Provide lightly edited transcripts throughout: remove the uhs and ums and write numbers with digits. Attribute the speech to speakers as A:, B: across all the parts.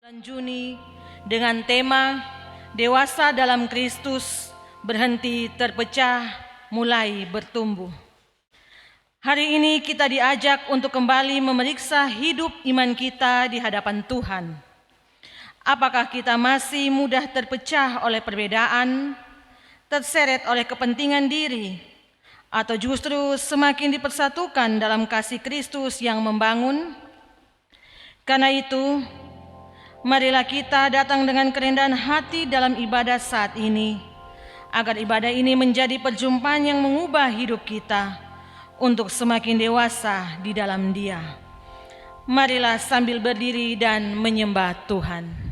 A: Bulan Juni dengan tema Dewasa dalam Kristus, berhenti terpecah, mulai bertumbuh. Hari ini kita diajak untuk kembali memeriksa hidup iman kita di hadapan Tuhan. Apakah kita masih mudah terpecah oleh perbedaan, terseret oleh kepentingan diri, atau justru semakin dipersatukan dalam kasih Kristus yang membangun? Karena itu, marilah kita datang dengan kerendahan hati dalam ibadah saat ini, agar ibadah ini menjadi perjumpaan yang mengubah hidup kita untuk semakin dewasa di dalam Dia. Marilah sambil berdiri dan menyembah Tuhan.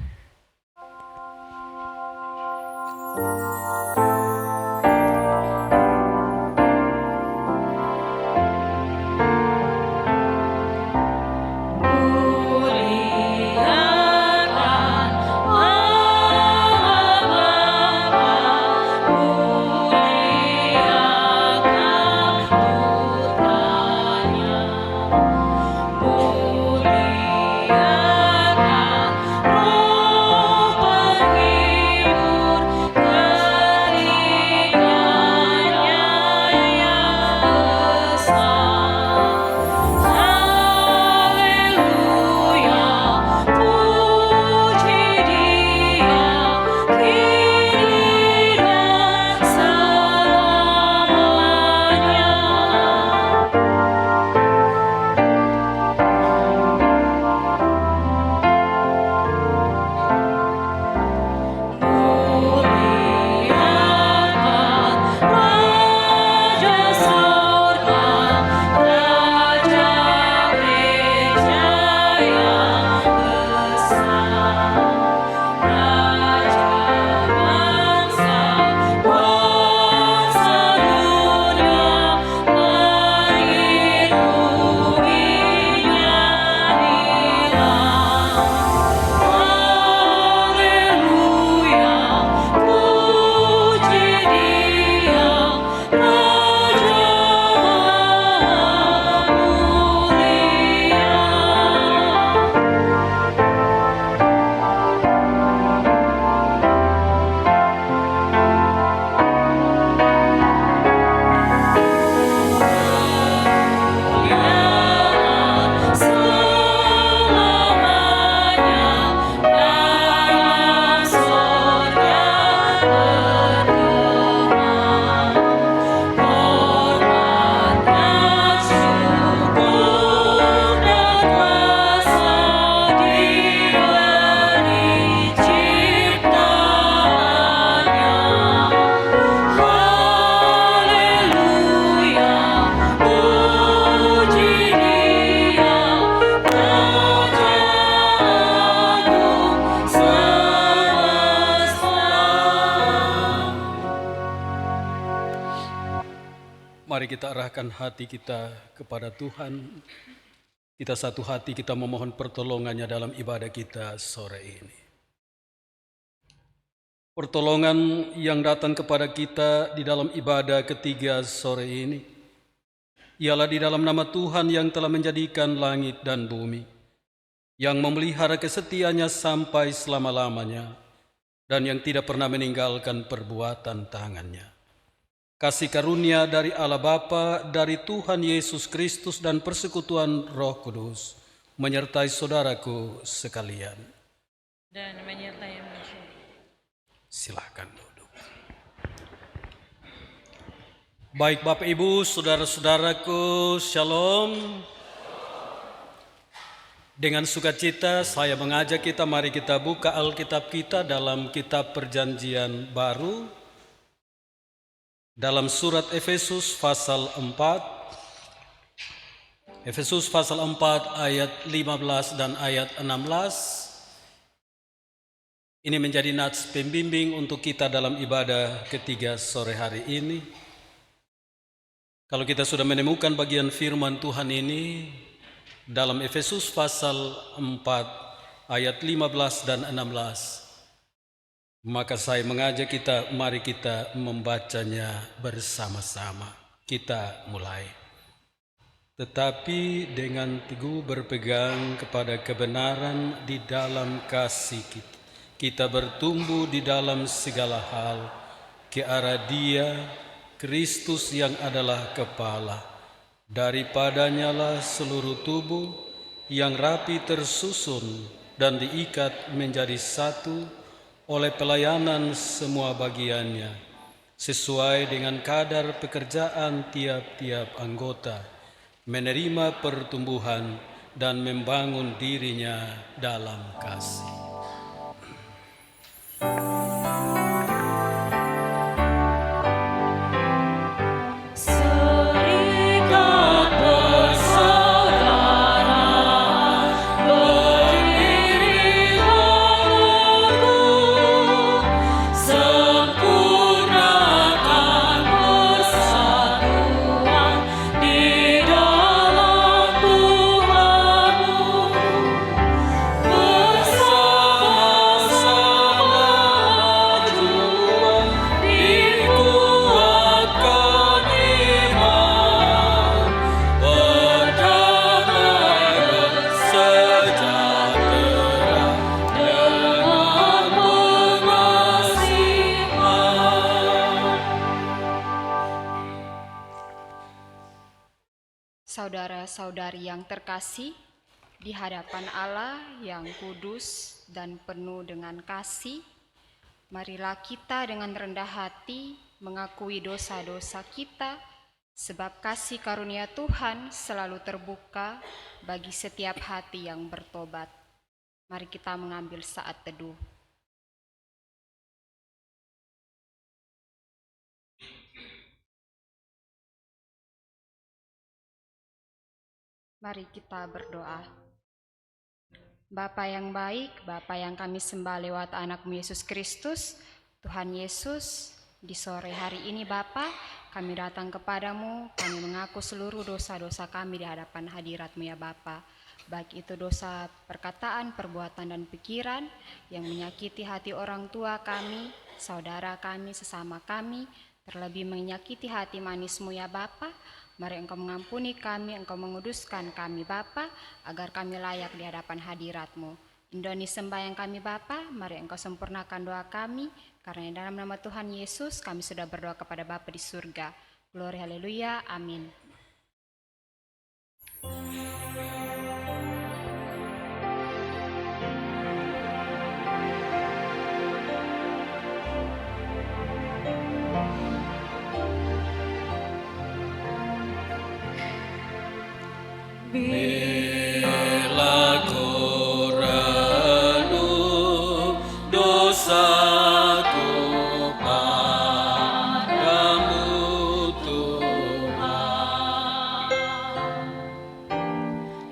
B: Mari kita arahkan hati kita kepada Tuhan. Kita satu hati, kita memohon pertolongannya dalam ibadah kita sore ini. Pertolongan yang datang kepada kita di dalam ibadah ketiga sore ini ialah di dalam nama Tuhan yang telah menjadikan langit dan bumi, yang memelihara kesetiaannya sampai selama-lamanya, dan yang tidak pernah meninggalkan perbuatan tangannya. Kasih karunia dari Allah Bapa, dari Tuhan Yesus Kristus, dan persekutuan Roh Kudus menyertai saudaraku sekalian.
A: Dan menyertai
B: Silakan duduk. Baik Bapak Ibu, saudara-saudaraku, Shalom. Dengan sukacita saya mengajak kita, mari kita buka Alkitab kita dalam kitab Perjanjian Baru, dalam surat Efesus pasal 4, Efesus pasal 4 ayat 15 dan ayat 16. Ini menjadi nats pembimbing untuk kita dalam ibadah ketiga sore hari ini. Kalau kita sudah menemukan bagian firman Tuhan ini dalam Efesus pasal 4 ayat 15 dan 16, maka saya mengajak kita, mari kita membacanya bersama-sama. Kita mulai. tetapi dengan teguh berpegang kepada kebenaran di dalam kasih kita bertumbuh di dalam segala hal ke arah Dia, Kristus yang adalah kepala. Daripadanya lah seluruh tubuh yang rapi tersusun dan diikat menjadi satu oleh pelayanan semua bagiannya, sesuai dengan kadar pekerjaan tiap-tiap anggota, menerima pertumbuhan dan membangun dirinya dalam kasih.
A: Serikat persaudaraan berdiri menunggu, sempurnakan persatuan di dalam Tuhanmu, bersama-sama juang dikuatkan iman, berdamai bersejahtera dengan pengasihan.
C: Saudara-saudari yang terkasih, di hadapan Allah yang kudus dan penuh dengan kasih, marilah kita dengan rendah hati mengakui dosa-dosa kita, sebab kasih karunia Tuhan selalu terbuka bagi setiap hati yang bertobat. Mari kita mengambil saat teduh. Mari kita berdoa. Bapa yang baik, Bapa yang kami sembah lewat anak-Mu Yesus Kristus, Tuhan Yesus, di sore hari ini Bapa, kami datang kepadamu, kami mengaku seluruh dosa-dosa kami di hadapan hadirat-Mu ya Bapa. Baik itu dosa perkataan, perbuatan, dan pikiran yang menyakiti hati orang tua kami, saudara kami, sesama kami, terlebih menyakiti hati manis-Mu ya Bapa. Mari Engkau mengampuni kami, Engkau menguduskan kami Bapa, agar kami layak di hadapan hadirat-Mu. Indoni sembahyang kami Bapa, mari Engkau sempurnakan doa kami, karena dalam nama Tuhan Yesus kami sudah berdoa kepada Bapa di surga. Glory haleluya, amin.
B: Bila ku renung dosaku padamu Tuhan,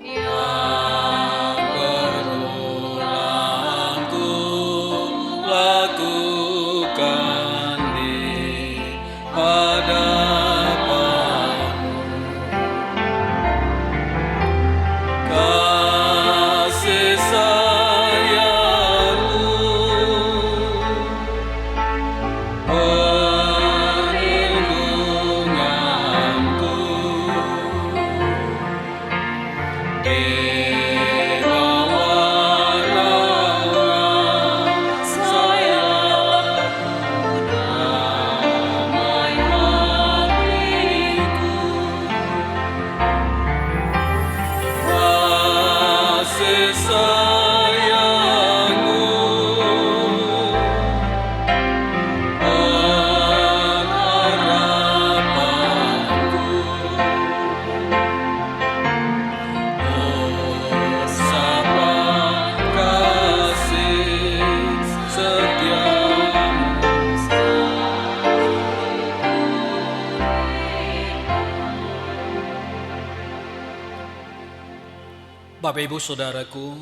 B: yang berulang ku lakukan di hadapanmu, kasih sayangmu perlindunganku di bawah naungan sayapmu, damai hatiku, kasih sayangmu pengharapanku, sapa kasih setiamu. Bapak Ibu Saudaraku,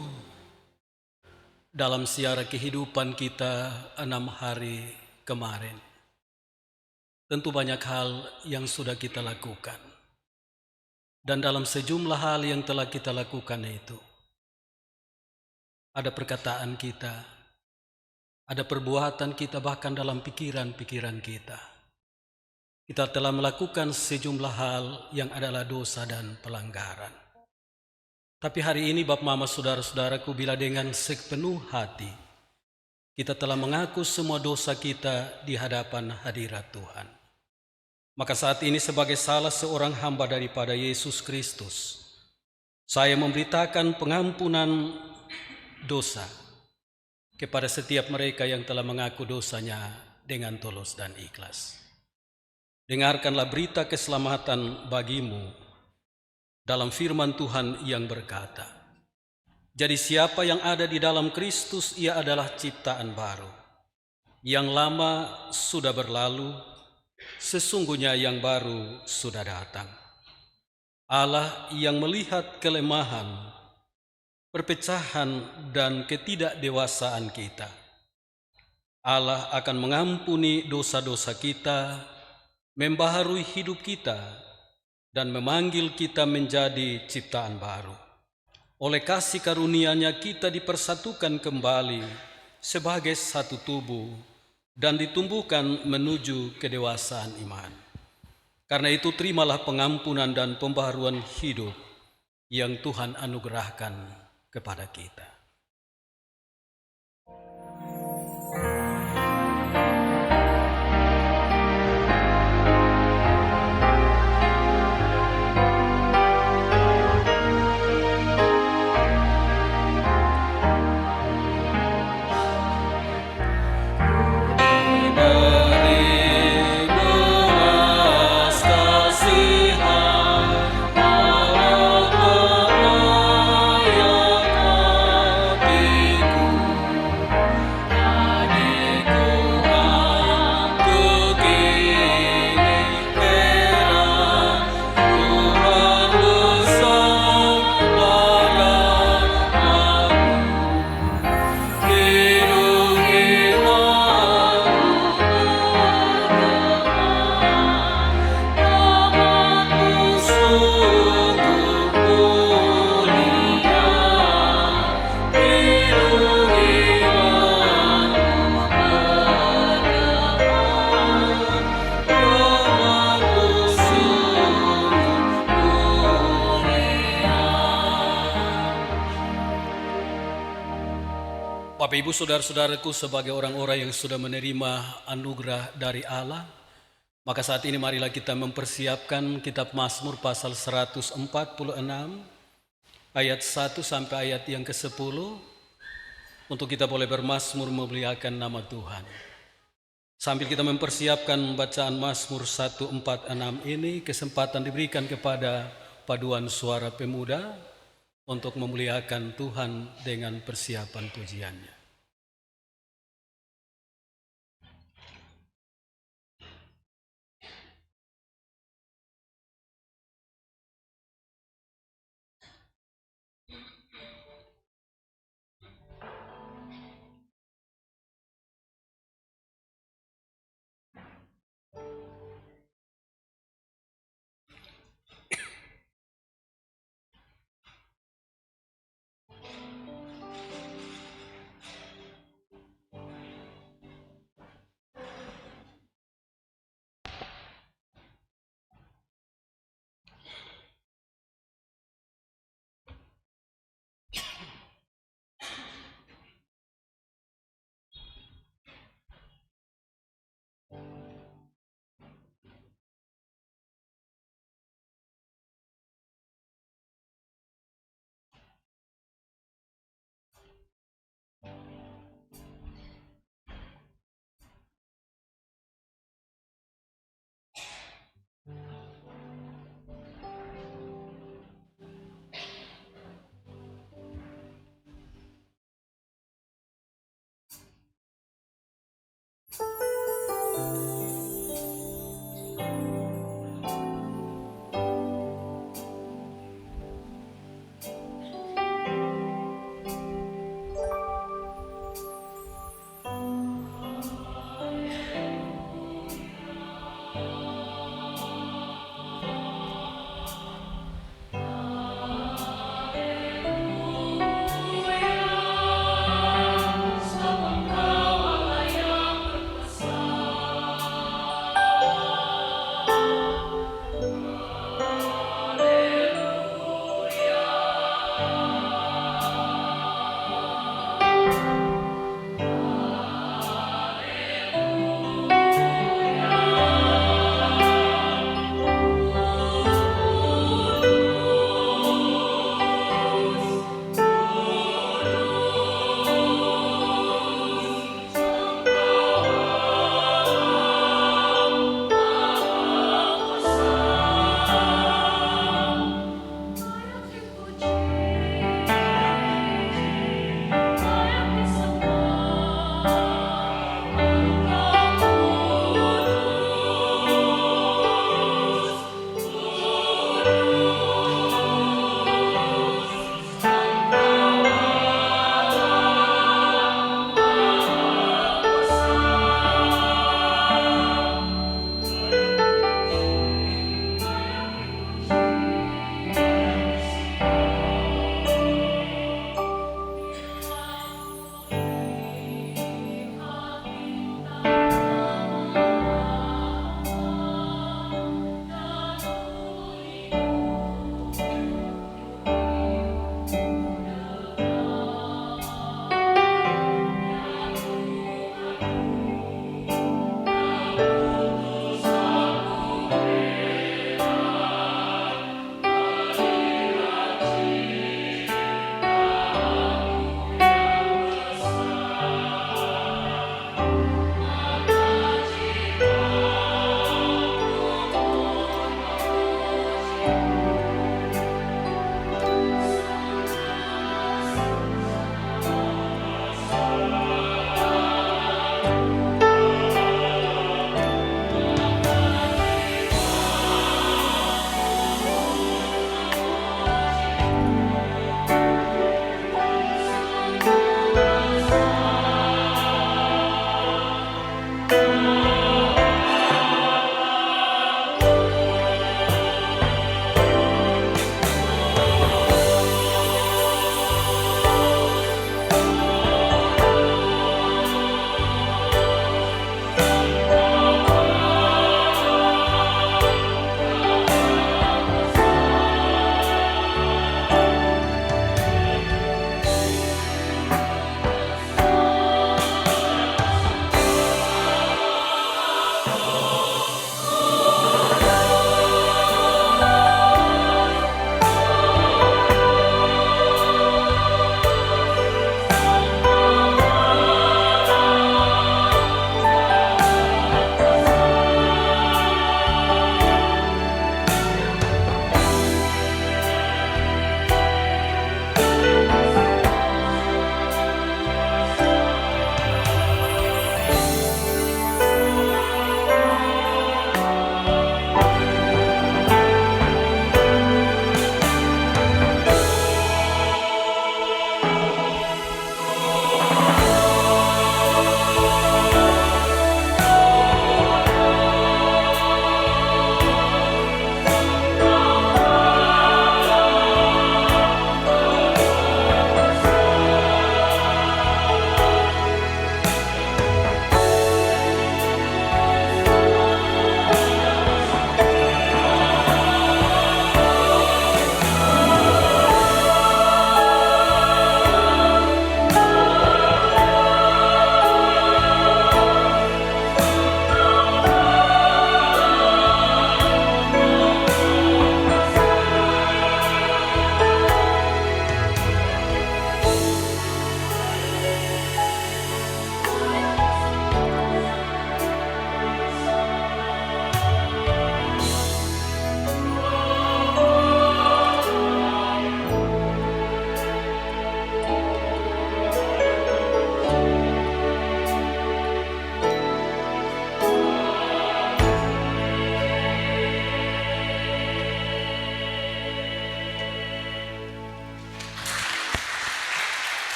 B: dalam siara kehidupan kita 6 hari kemarin, tentu banyak hal yang sudah kita lakukan. Dan dalam sejumlah hal yang telah kita lakukan itu, ada perkataan kita, ada perbuatan kita, bahkan dalam pikiran-pikiran kita. kita telah melakukan sejumlah hal yang adalah dosa dan pelanggaran. Tapi hari ini Bapak Mama saudara-saudaraku, bila dengan sepenuh hati kita telah mengaku semua dosa kita di hadapan hadirat Tuhan, maka saat ini sebagai salah seorang hamba daripada Yesus Kristus, saya memberitakan pengampunan dosa kepada setiap mereka yang telah mengaku dosanya dengan tulus dan ikhlas. Dengarkanlah berita keselamatan bagimu dalam firman Tuhan yang berkata, jadi siapa yang ada di dalam Kristus, ia adalah ciptaan baru. Yang lama sudah berlalu, sesungguhnya yang baru sudah datang. Allah yang melihat kelemahan, perpecahan, dan ketidakdewasaan kita, Allah akan mengampuni dosa-dosa kita, membaharui hidup kita, dan memanggil kita menjadi ciptaan baru. Oleh kasih karunia-Nya kita dipersatukan kembali sebagai satu tubuh dan ditumbuhkan menuju kedewasaan iman. Karena itu terimalah pengampunan dan pembaharuan hidup yang Tuhan anugerahkan kepada kita. Bapak Ibu saudara-saudaraku, sebagai orang-orang yang sudah menerima anugerah dari Allah, maka saat ini marilah kita mempersiapkan kitab Mazmur pasal 146 ayat 1 sampai ayat yang ke-10 untuk kita boleh bermazmur memuliakan nama Tuhan. Sambil kita mempersiapkan bacaan Mazmur 146 ini, kesempatan diberikan kepada paduan suara pemuda untuk memuliakan Tuhan dengan persiapan pujiannya.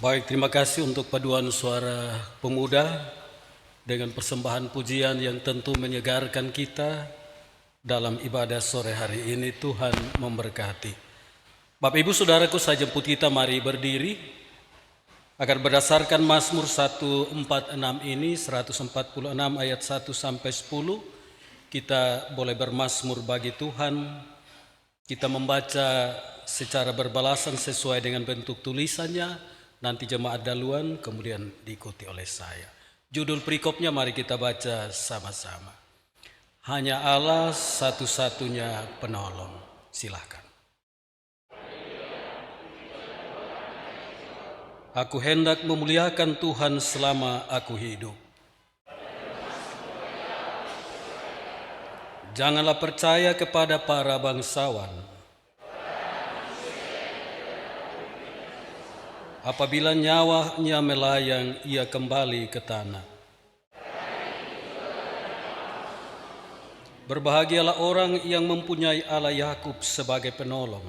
B: Baik, terima kasih untuk paduan suara pemuda dengan persembahan pujian yang tentu menyegarkan kita dalam ibadah sore hari ini. Tuhan memberkati. Bapak Ibu Saudaraku, saya jemput kita mari berdiri agar berdasarkan Mazmur 146 ini, 146 ayat 1 sampai 10, kita boleh bermazmur bagi Tuhan. Kita membaca secara berbalasan sesuai dengan bentuk tulisannya. Nanti jemaat dahuluan, kemudian diikuti oleh saya. Judul perikopnya mari kita baca sama-sama. Hanya Allah satu-satunya penolong. Silakan. Aku hendak memuliakan Tuhan selama aku hidup. Janganlah percaya kepada para bangsawan. Apabila nyawanya melayang, ia kembali ke tanah. Berbahagialah orang yang mempunyai Allah Yakub sebagai penolong.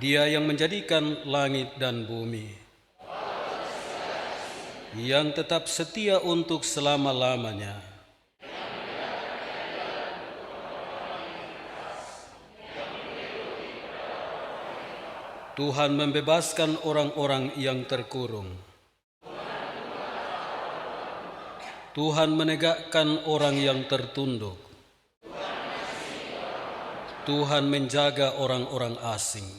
B: Dia yang menjadikan langit dan bumi, yang tetap setia untuk selama-lamanya. Tuhan membebaskan orang-orang yang terkurung. Tuhan menegakkan orang yang tertunduk. Tuhan menjaga orang-orang asing.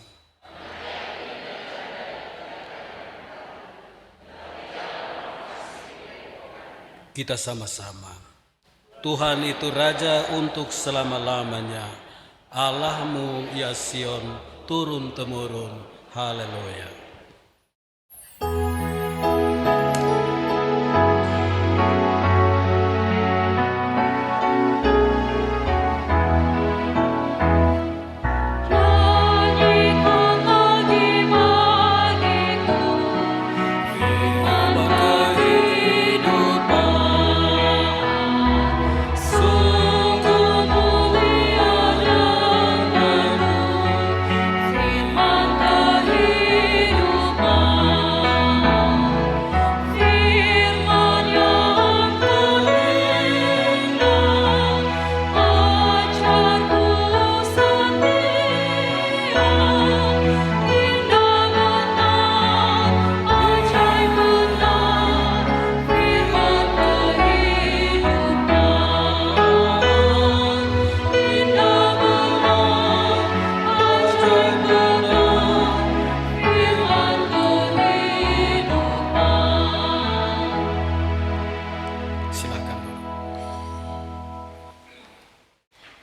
B: Kita sama-sama. Tuhan itu Raja untuk selama-lamanya. Allahmu ya Sion, turun-temurun. Haleluya.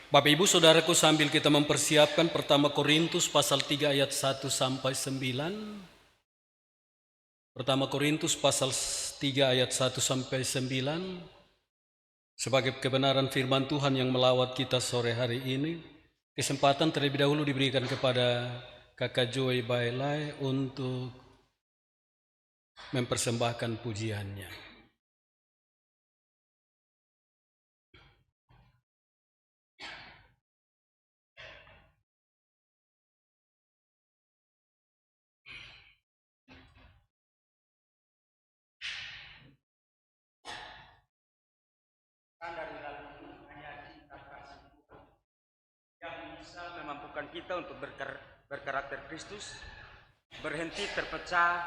B: Bapak Ibu Saudaraku, sambil kita mempersiapkan pertama Korintus pasal 3 ayat 1 sampai 9. Pertama Korintus pasal 3 ayat 1 sampai 9. Sebagai kebenaran firman Tuhan yang melawat kita sore hari ini, kesempatan terlebih dahulu diberikan kepada Kakak Joy Bailai untuk mempersembahkan pujiannya.
D: Dari lagu ini hanya cinta kasih Tuhan yang bisa memampukan kita untuk berkarakter Kristus, berhenti terpecah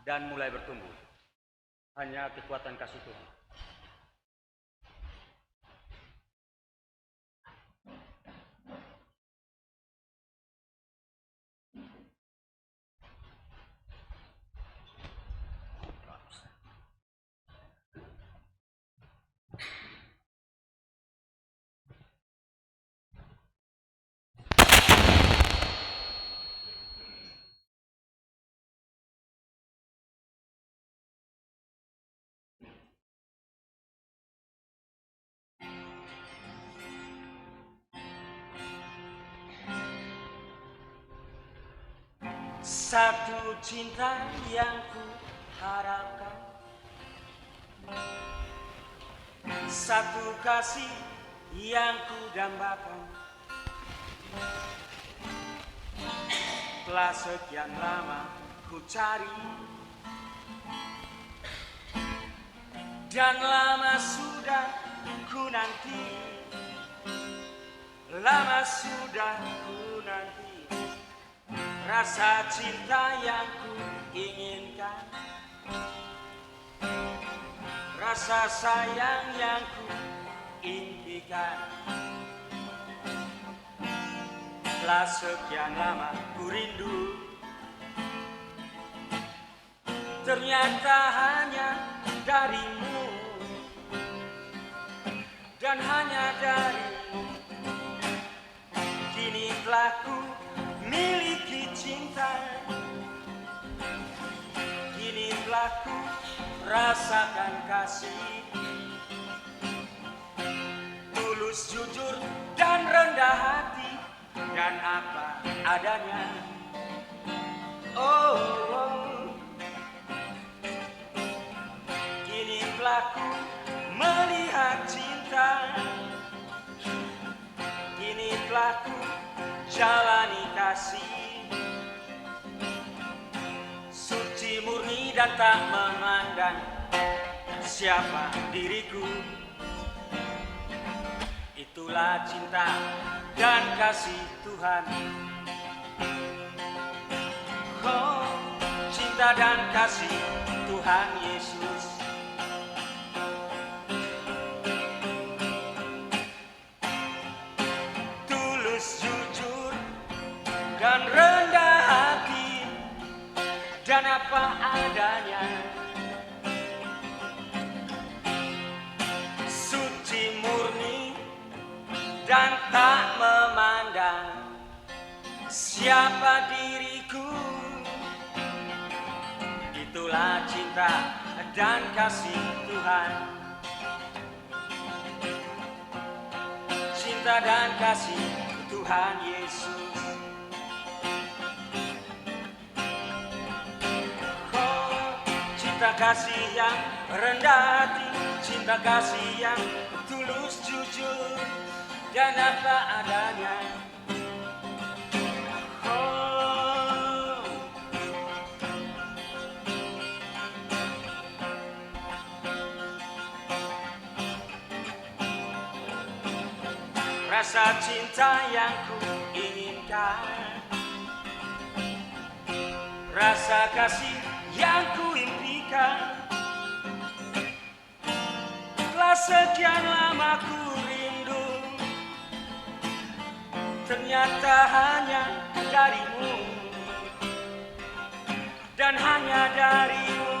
D: dan mulai bertumbuh. Hanya kekuatan kasih Tuhan. Satu cinta yang ku harapkan, satu kasih yang ku dambakan, Telah sekian lama ku cari, dan lama sudah ku nanti, lama sudah ku nanti rasa cinta yang ku inginkan, rasa sayang yang ku impikan. Telah sekian lama ku rindu, ternyata hanya darimu, dan hanya darimu. Kini telah ku miliki cinta, kini telah ku rasakan kasih, tulus, jujur, dan rendah hati, dan apa adanya. Oh, oh. Kini telah ku melihat cinta, kini telah ku jalani kasih, suci, murni, dan tak memandang siapa diriku. Itulah cinta dan kasih Tuhan. Oh, cinta dan kasih Tuhan Yesus. Tulus, jujur, dan rendah hati, dan apa adanya. Suci, murni, dan tak memandang siapa diriku. Itulah cinta dan kasih Tuhan. Cinta dan kasih Tuhan Yesus. Oh, cinta kasih yang rendah hati, cinta kasih yang tulus, jujur, dan apa adanya. Oh, rasa cinta yang ku inginkan, rasa kasih yang ku impikan. Telah sekian lama ku rindu, ternyata hanya darimu, dan hanya darimu.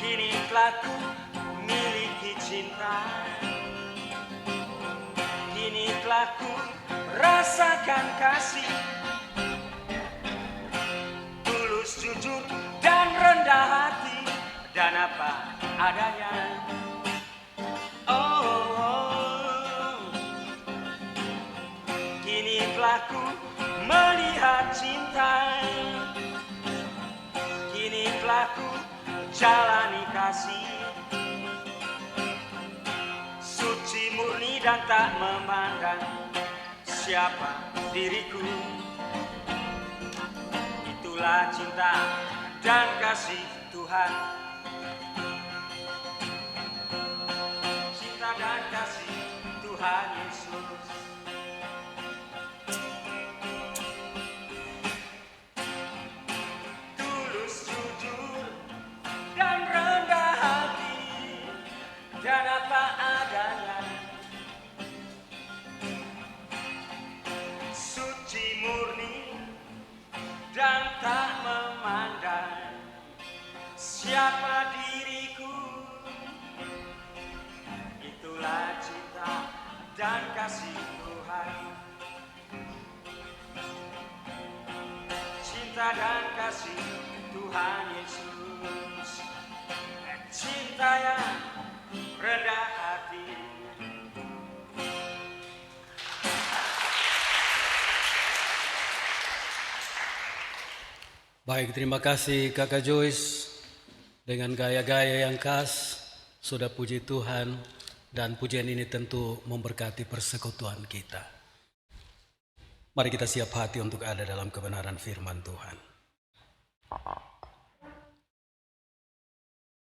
D: Kini telah ku miliki cinta, kini telah ku rasakan kasih, tulus, jujur, dan rendah hati, dan apa adanya. Oh, oh. Kini telah ku melihat cinta, kini telah ku jalani kasih, suci, murni, dan tak memandang siapa diriku. Itulah cinta dan kasih Tuhan. Cinta dan kasih Tuhan Yesus. Tulus, jujur, dan rendah hati, dan apa adanya. Suci, murni, dan tak memandang siapa diriku. Itulah cinta dan kasih Tuhan. Cinta dan kasih Tuhan Yesus. Cinta yang rendah hati.
B: Baik, terima kasih Kakak Joyce. Dengan gaya-gaya yang khas, sudah puji Tuhan, dan pujian ini tentu memberkati persekutuan kita. Mari kita siap hati untuk ada dalam kebenaran firman Tuhan.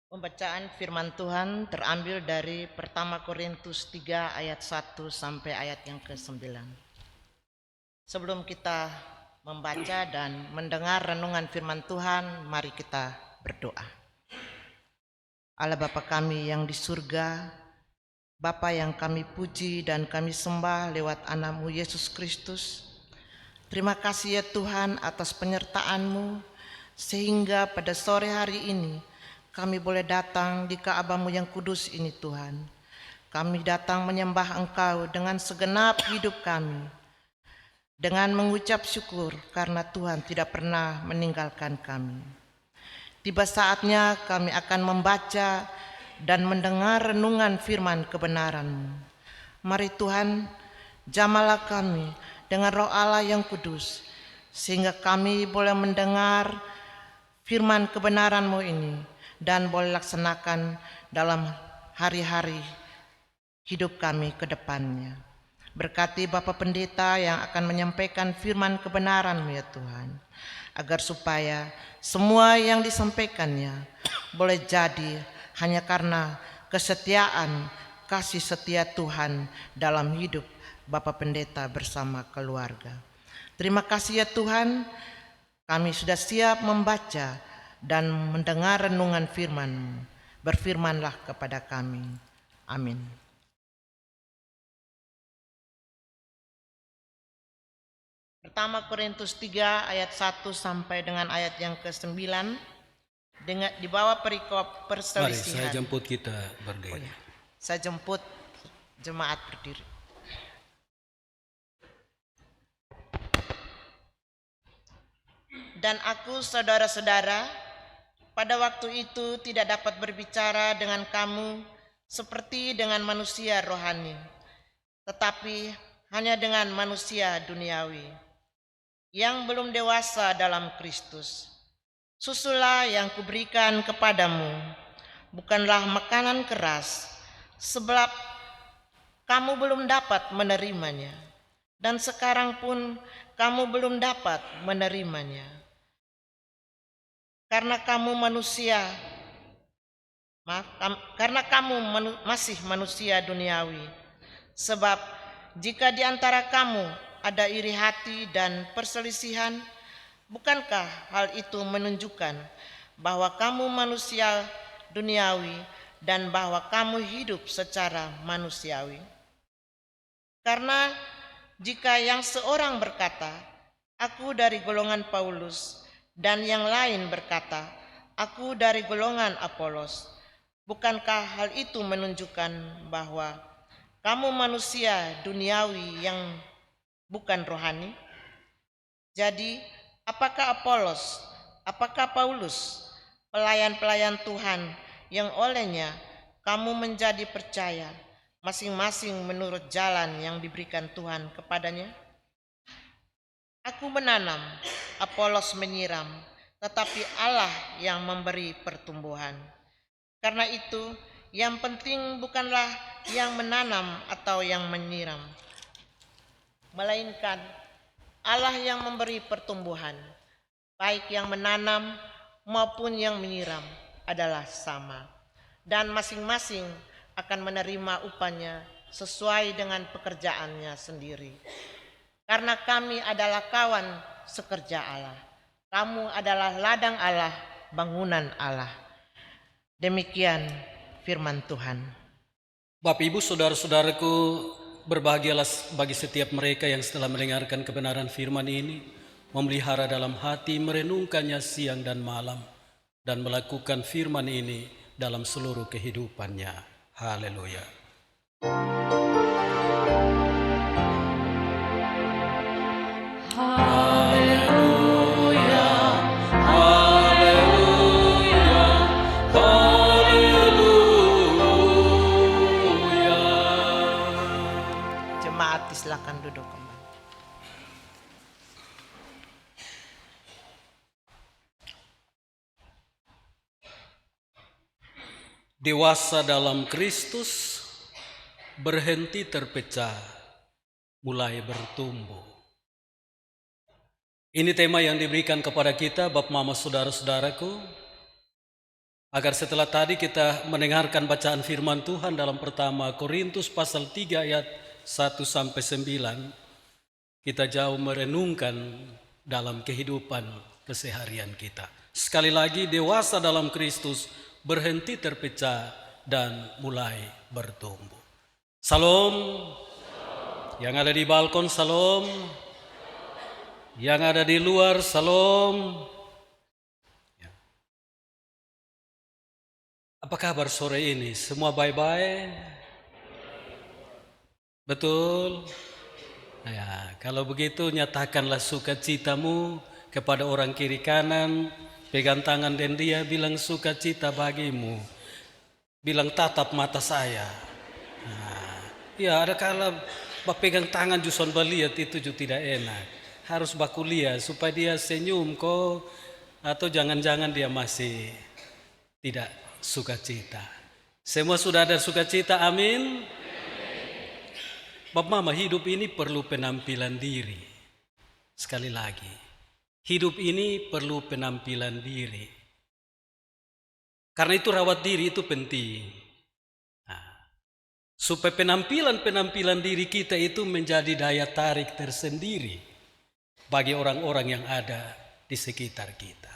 E: Pembacaan firman Tuhan terambil dari pertama Korintus 3 ayat 1 sampai ayat yang ke-9. Sebelum kita membaca dan mendengar renungan firman Tuhan, mari kita berdoa. Allah Bapa kami yang di surga, Bapa yang kami puji dan kami sembah lewat Anakmu Yesus Kristus. Terima kasih ya Tuhan atas penyertaan-Mu, sehingga pada sore hari ini kami boleh datang di Ka'bah-Mu yang kudus ini Tuhan. Kami datang menyembah Engkau dengan segenap hidup kami, dengan mengucap syukur karena Tuhan tidak pernah meninggalkan kami. Tiba saatnya kami akan membaca dan mendengar renungan firman kebenaran-Mu. Mari Tuhan, jamalah kami dengan Roh Allah yang kudus, sehingga kami boleh mendengar firman kebenaran-Mu ini dan boleh laksanakan dalam hari-hari hidup kami ke depannya. Berkati Bapak Pendeta yang akan menyampaikan firman kebenaran-Mu ya Tuhan, agar supaya semua yang disampaikannya boleh jadi hanya karena kesetiaan, kasih setia Tuhan dalam hidup Bapak Pendeta bersama keluarga. Terima kasih ya Tuhan, kami sudah siap membaca dan mendengar renungan firman-Mu. Berfirmanlah kepada kami. Amin. Pertama Korintus 3 ayat 1 sampai dengan ayat yang ke-9 dengan di bawah perikop
B: Mari
E: perselisihan.
B: saya jemput kita berdiri.
E: Saya jemput jemaat berdiri. Dan aku saudara-saudara, pada waktu itu tidak dapat berbicara dengan kamu seperti dengan manusia rohani, tetapi hanya dengan manusia duniawi yang belum dewasa dalam Kristus. Susulah yang kuberikan kepadamu, bukanlah makanan keras, sebab kamu belum dapat menerimanya, dan sekarang pun kamu belum dapat menerimanya. Karena kamu masih manusia duniawi. Sebab jika di antara kamu ada iri hati dan perselisihan, bukankah hal itu menunjukkan bahwa kamu manusia duniawi dan bahwa kamu hidup secara manusiawi? Karena jika yang seorang berkata, aku dari golongan Paulus, dan yang lain berkata, aku dari golongan Apolos, bukankah hal itu menunjukkan bahwa kamu manusia duniawi yang bukan rohani? Jadi, apakah Apolos, apakah Paulus, pelayan-pelayan Tuhan yang olehnya kamu menjadi percaya, masing-masing menurut jalan yang diberikan Tuhan kepadanya? Aku menanam, Apolos menyiram, tetapi Allah yang memberi pertumbuhan. Karena itu, yang penting bukanlah yang menanam atau yang menyiram, melainkan Allah yang memberi pertumbuhan. Baik yang menanam maupun yang menyiram adalah sama, dan masing-masing akan menerima upahnya sesuai dengan pekerjaannya sendiri. Karena kami adalah kawan sekerja Allah. Kamu adalah ladang Allah, bangunan Allah. Demikian firman Tuhan.
B: Bapak Ibu saudara-saudaraku, berbahagialah bagi setiap mereka yang setelah mendengarkan kebenaran firman ini, memelihara dalam hati, merenungkannya siang dan malam, dan melakukan firman ini dalam seluruh kehidupannya. Haleluya.
E: Jemaat silakan duduk kembali.
B: Dewasa dalam Kristus, berhenti terpecah, mulai bertumbuh. Ini tema yang diberikan kepada kita, Bapak Mama saudara-saudaraku, agar setelah tadi kita mendengarkan bacaan firman Tuhan dalam pertama Korintus pasal 3 ayat 1 sampai 9, kita jauh merenungkan dalam kehidupan keseharian kita. Sekali lagi, dewasa dalam Kristus, berhenti terpecah dan mulai bertumbuh. Salam. Yang ada di balkon, salam. Yang ada di luar, salam. Apa kabar sore ini? Semua bye-bye? Betul? Ya, kalau begitu nyatakanlah sukacitamu kepada orang kiri kanan, pegang tangan dan dia bilang sukacita bagimu. Bilang tatap mata saya. Nah, ya ada kala pegang tangan juson baliat itu juga tidak enak. Harus bakulia supaya dia senyum kok, atau jangan-jangan dia masih tidak sukacita. Semua sudah ada sukacita, amin. Bapak Mama, hidup ini perlu penampilan diri. Sekali lagi, hidup ini perlu penampilan diri. Karena itu rawat diri itu penting. Nah, supaya penampilan diri kita itu menjadi daya tarik tersendiri bagi orang-orang yang ada di sekitar kita.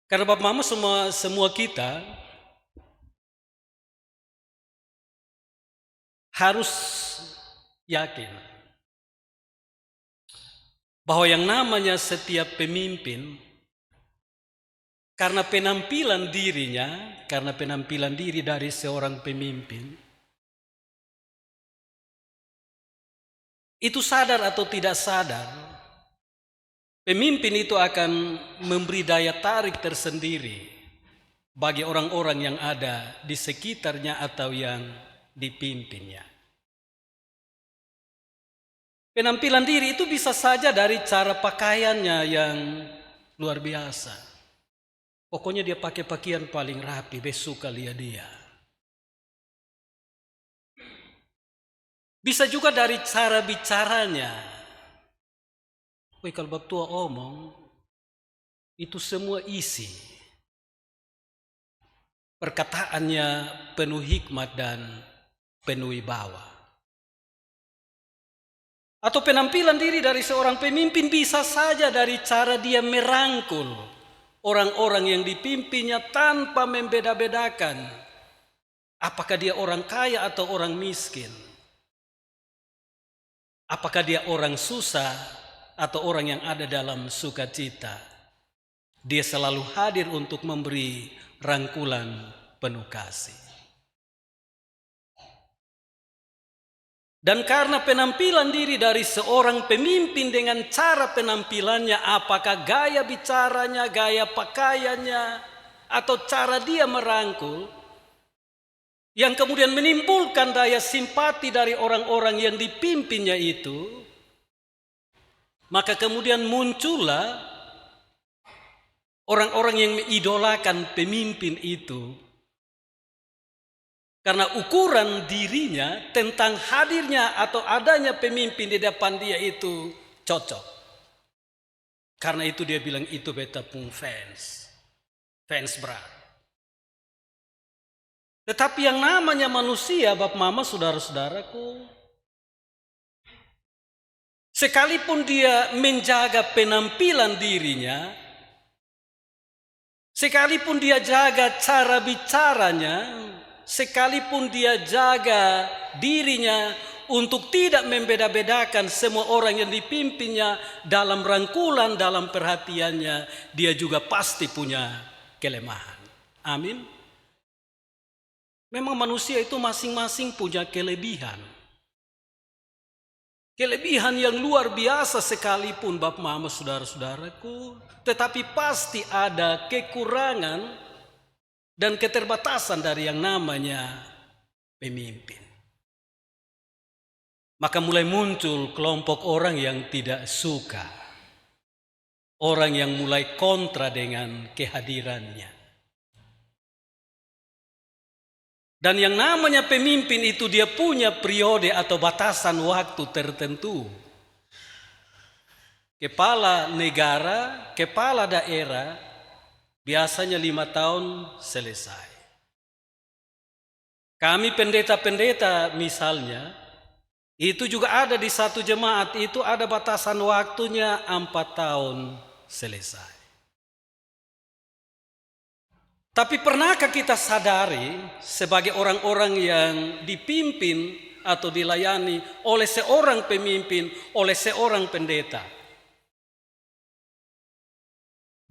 B: Karena Bapak Mama, semua kita harus yakin bahwa yang namanya setiap pemimpin, karena penampilan diri dari seorang pemimpin, itu sadar atau tidak sadar, pemimpin itu akan memberi daya tarik tersendiri bagi orang-orang yang ada di sekitarnya atau yang dipimpinnya. Penampilan diri itu bisa saja dari cara pakaiannya yang luar biasa. Pokoknya dia pakai pakaian paling rapi, besok kali ya dia. Bisa juga dari cara bicaranya. Wih, kalau Bapak tua omong, itu semua isi. Perkataannya penuh hikmat dan penuh wibawa. Atau penampilan diri dari seorang pemimpin bisa saja dari cara dia merangkul orang-orang yang dipimpinnya tanpa membeda-bedakan apakah dia orang kaya atau orang miskin. Apakah dia orang susah atau orang yang ada dalam sukacita. Dia selalu hadir untuk memberi rangkulan penuh kasih. Dan karena penampilan diri dari seorang pemimpin dengan cara penampilannya, apakah gaya bicaranya, gaya pakaiannya, atau cara dia merangkul, yang kemudian menimbulkan daya simpati dari orang-orang yang dipimpinnya itu, maka kemudian muncullah orang-orang yang mengidolakan pemimpin itu. Karena ukuran dirinya tentang hadirnya atau adanya pemimpin di depan dia itu cocok. Karena itu dia bilang itu beta pun fans berat. Tetapi yang namanya manusia, Bapak Mama, saudara-saudaraku, sekalipun dia menjaga penampilan dirinya, sekalipun dia jaga cara bicaranya, sekalipun dia jaga dirinya untuk tidak membeda-bedakan semua orang yang dipimpinnya dalam rangkulan, dalam perhatiannya, dia juga pasti punya kelemahan. Amin. Memang manusia itu masing-masing punya kelebihan. Kelebihan yang luar biasa sekalipun Bapak Mama saudara-saudaraku, tetapi pasti ada kekurangan dan keterbatasan dari yang namanya pemimpin. Maka mulai muncul kelompok orang yang tidak suka. Orang yang mulai kontra dengan kehadirannya. Dan yang namanya pemimpin itu dia punya periode atau batasan waktu tertentu. kepala negara, kepala daerah, biasanya 5 tahun selesai. Kami pendeta-pendeta misalnya, itu juga ada di satu jemaat, itu ada batasan waktunya 4 tahun selesai. Tapi pernahkah kita sadari sebagai orang-orang yang dipimpin atau dilayani oleh seorang pemimpin, oleh seorang pendeta,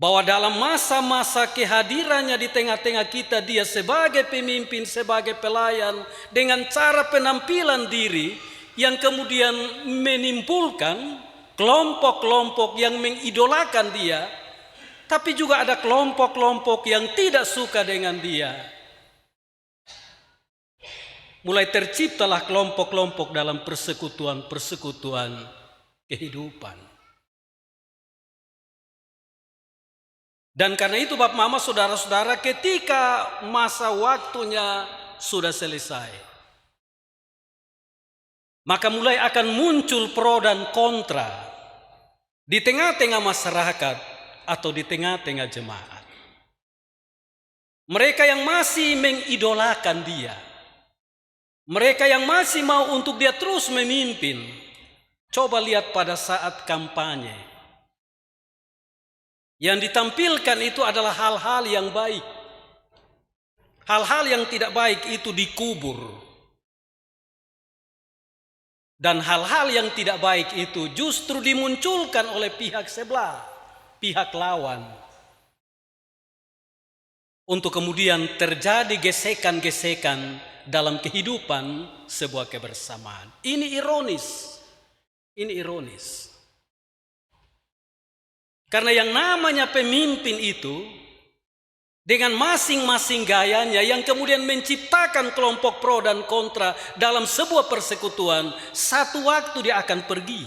B: bahwa dalam masa-masa kehadirannya di tengah-tengah kita, dia sebagai pemimpin, sebagai pelayan, dengan cara penampilan diri yang kemudian menimbulkan kelompok-kelompok yang mengidolakan dia, tapi juga ada kelompok-kelompok yang tidak suka dengan dia. Mulai terciptalah kelompok-kelompok dalam persekutuan-persekutuan kehidupan. Dan karena itu Bapak Mama, saudara-saudara, ketika masa waktunya sudah selesai, maka mulai akan muncul pro dan kontra di tengah-tengah masyarakat atau di tengah-tengah jemaat. Mereka yang masih mengidolakan dia, mereka yang masih mau untuk dia terus memimpin. Coba lihat pada saat kampanye, yang ditampilkan itu adalah hal-hal yang baik. Hal-hal yang tidak baik itu dikubur. Dan hal-hal yang tidak baik itu justru dimunculkan oleh pihak sebelah, pihak lawan, untuk kemudian terjadi gesekan-gesekan dalam kehidupan sebuah kebersamaan. Ini ironis. Ini ironis. Karena yang namanya pemimpin itu dengan masing-masing gayanya yang kemudian menciptakan kelompok pro dan kontra dalam sebuah persekutuan, satu waktu dia akan pergi.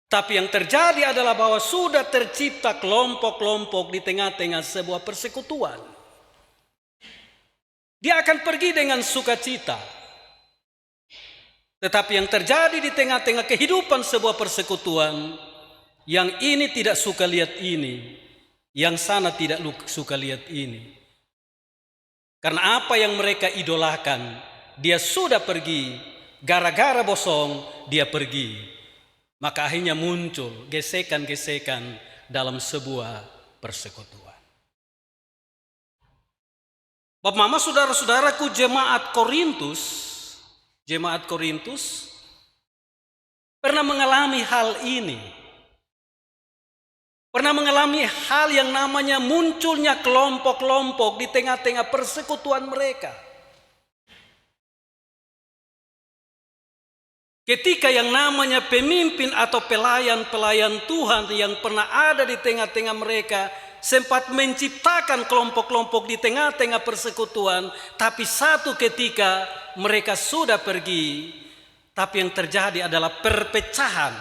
B: Tapi yang terjadi adalah bahwa sudah tercipta kelompok-kelompok di tengah-tengah sebuah persekutuan. Dia akan pergi dengan sukacita. Tetapi yang terjadi di tengah-tengah kehidupan sebuah persekutuan, yang ini tidak suka lihat ini, yang sana tidak suka lihat ini. Karena apa yang mereka idolakan, dia sudah pergi, gara-gara bosong dia pergi. Maka akhirnya muncul gesekan-gesekan dalam sebuah persekutuan. Bapak Mama, saudara-saudaraku, jemaat Korintus pernah mengalami hal ini. Pernah mengalami hal yang namanya munculnya kelompok-kelompok di tengah-tengah persekutuan mereka. Ketika yang namanya pemimpin atau pelayan-pelayan Tuhan yang pernah ada di tengah-tengah mereka sempat menciptakan kelompok-kelompok di tengah-tengah persekutuan, tapi satu ketika mereka sudah pergi, tapi yang terjadi adalah perpecahan,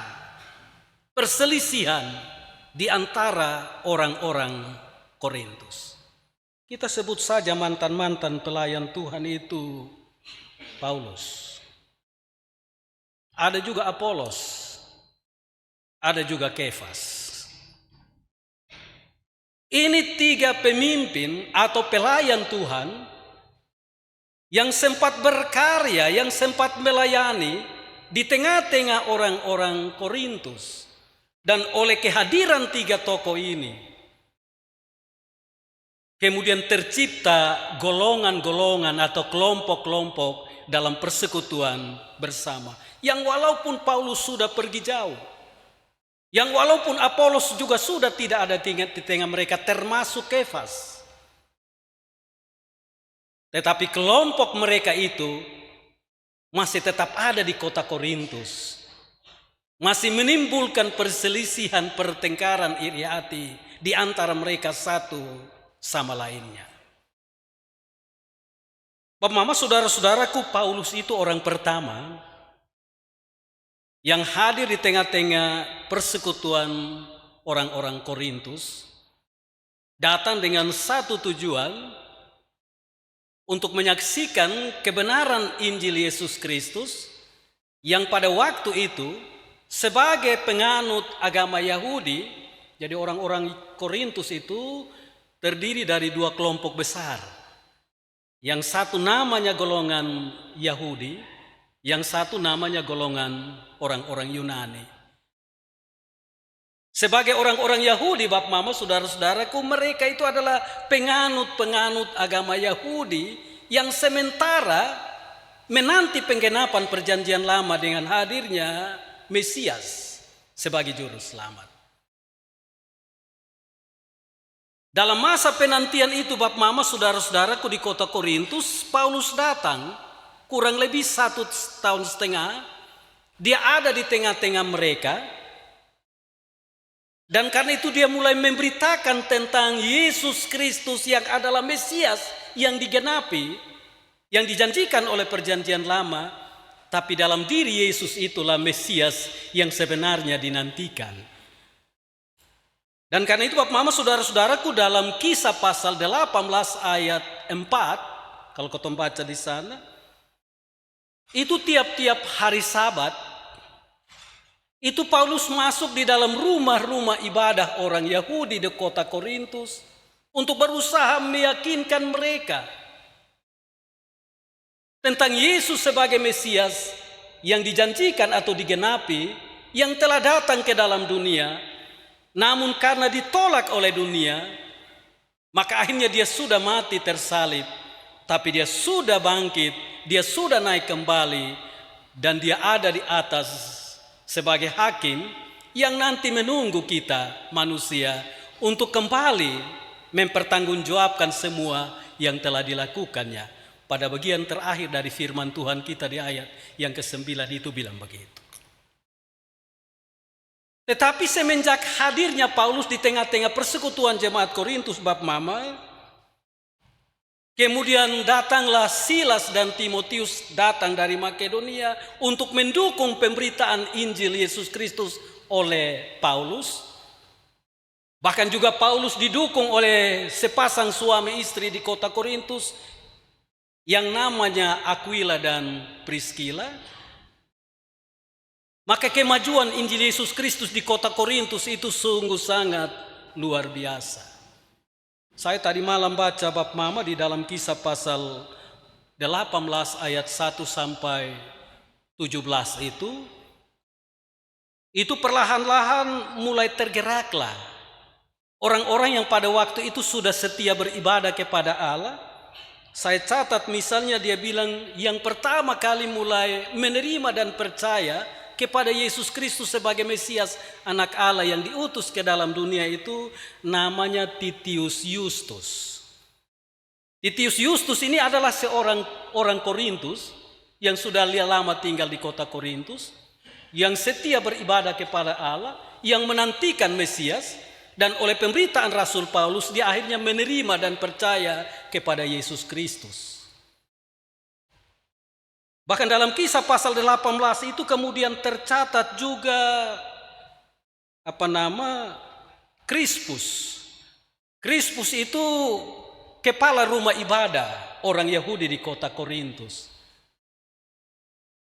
B: perselisihan di antara orang-orang Korintus. Kita sebut saja mantan-mantan pelayan Tuhan itu Paulus. Ada juga Apolos, ada juga Kefas. Ini 3 pemimpin atau pelayan Tuhan yang sempat berkarya, yang sempat melayani di tengah-tengah orang-orang Korintus. Dan oleh kehadiran 3 tokoh ini, kemudian tercipta golongan-golongan atau kelompok-kelompok dalam persekutuan bersama. Yang walaupun Paulus sudah pergi jauh, yang walaupun Apolos juga sudah tidak ada di tengah mereka, termasuk Kefas, tetapi kelompok mereka itu masih tetap ada di kota Korintus, masih menimbulkan perselisihan, pertengkaran, iri hati di antara mereka satu sama lainnya. Bapak Mama, saudara-saudaraku, Paulus itu orang pertama yang hadir di tengah-tengah persekutuan orang-orang Korintus, datang dengan satu tujuan untuk menyaksikan kebenaran Injil Yesus Kristus yang pada waktu itu sebagai penganut agama Yahudi, jadi orang-orang Korintus itu terdiri dari dua kelompok besar. Yang satu namanya golongan Yahudi, yang satu namanya golongan orang-orang Yunani. Sebagai orang-orang Yahudi, Bapak Mama, saudara-saudaraku, mereka itu adalah penganut-penganut agama Yahudi yang sementara menanti penggenapan perjanjian lama dengan hadirnya Mesias sebagai juru selamat. Dalam masa penantian itu, Bapak Mama, saudara-saudaraku, di kota Korintus, Paulus datang kurang lebih 1,5 tahun. Dia ada di tengah-tengah mereka. Dan karena itu dia mulai memberitakan tentang Yesus Kristus yang adalah Mesias yang digenapi, yang dijanjikan oleh perjanjian lama. Tapi dalam diri Yesus itulah Mesias yang sebenarnya dinantikan. Dan karena itu Bapak Mama, saudara-saudaraku, dalam Kisah pasal 18 ayat 4, kalau kau baca di sana, itu tiap-tiap hari Sabat, itu Paulus masuk di dalam rumah-rumah ibadah orang Yahudi di kota Korintus untuk berusaha meyakinkan mereka tentang Yesus sebagai Mesias yang dijanjikan atau digenapi, yang telah datang ke dalam dunia, namun karena ditolak oleh dunia, maka akhirnya dia sudah mati tersalib, tapi dia sudah bangkit, dia sudah naik kembali, dan dia ada di atas sebagai hakim yang nanti menunggu kita manusia untuk kembali mempertanggungjawabkan semua yang telah dilakukannya. Pada bagian terakhir dari firman Tuhan kita di ayat yang ke-9 itu bilang begitu. Tetapi semenjak hadirnya Paulus di tengah-tengah persekutuan jemaat Korintus, Bapak Mama, kemudian datanglah Silas dan Timotius datang dari Makedonia untuk mendukung pemberitaan Injil Yesus Kristus oleh Paulus. Bahkan juga Paulus didukung oleh sepasang suami istri di kota Korintus yang namanya Aquila dan Priscilla. Maka kemajuan Injil Yesus Kristus di kota Korintus itu sungguh sangat luar biasa. Saya tadi malam baca Bapak Mama di dalam Kisah pasal 18 ayat 1 sampai 17 itu perlahan-lahan mulai tergeraklah orang-orang yang pada waktu itu sudah setia beribadah kepada Allah. Saya catat misalnya dia bilang yang pertama kali mulai menerima dan percaya kepada Yesus Kristus sebagai Mesias anak Allah yang diutus ke dalam dunia itu namanya Titius Justus. Titius Justus ini adalah seorang orang Korintus yang sudah lama tinggal di kota Korintus, yang setia beribadah kepada Allah, yang menantikan Mesias, dan oleh pemberitaan Rasul Paulus dia akhirnya menerima dan percaya kepada Yesus Kristus. Bahkan dalam Kisah pasal 18 itu kemudian tercatat juga Krispus. Krispus itu kepala rumah ibadah orang Yahudi di kota Korintus.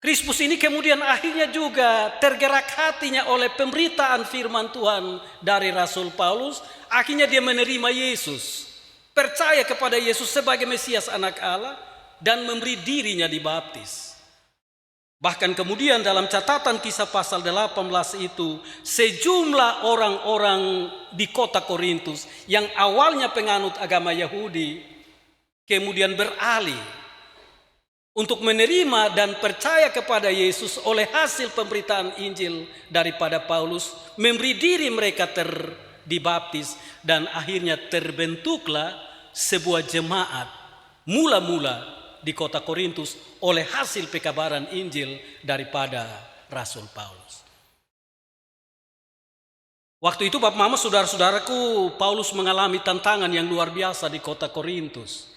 B: Krispus ini kemudian akhirnya juga tergerak hatinya oleh pemberitaan firman Tuhan dari Rasul Paulus. Akhirnya dia menerima Yesus, percaya kepada Yesus sebagai Mesias anak Allah, dan memberi dirinya dibaptis. Bahkan kemudian dalam catatan Kisah pasal 18 itu, sejumlah orang-orang di kota Korintus yang awalnya penganut agama Yahudi kemudian beralih untuk menerima dan percaya kepada Yesus oleh hasil pemberitaan Injil daripada Paulus, memberi diri mereka dibaptis, dan akhirnya terbentuklah sebuah jemaat mula-mula di kota Korintus oleh hasil pekabaran Injil daripada Rasul Paulus. Waktu itu Bapak Mama, saudara-saudaraku, Paulus mengalami tantangan yang luar biasa di kota Korintus.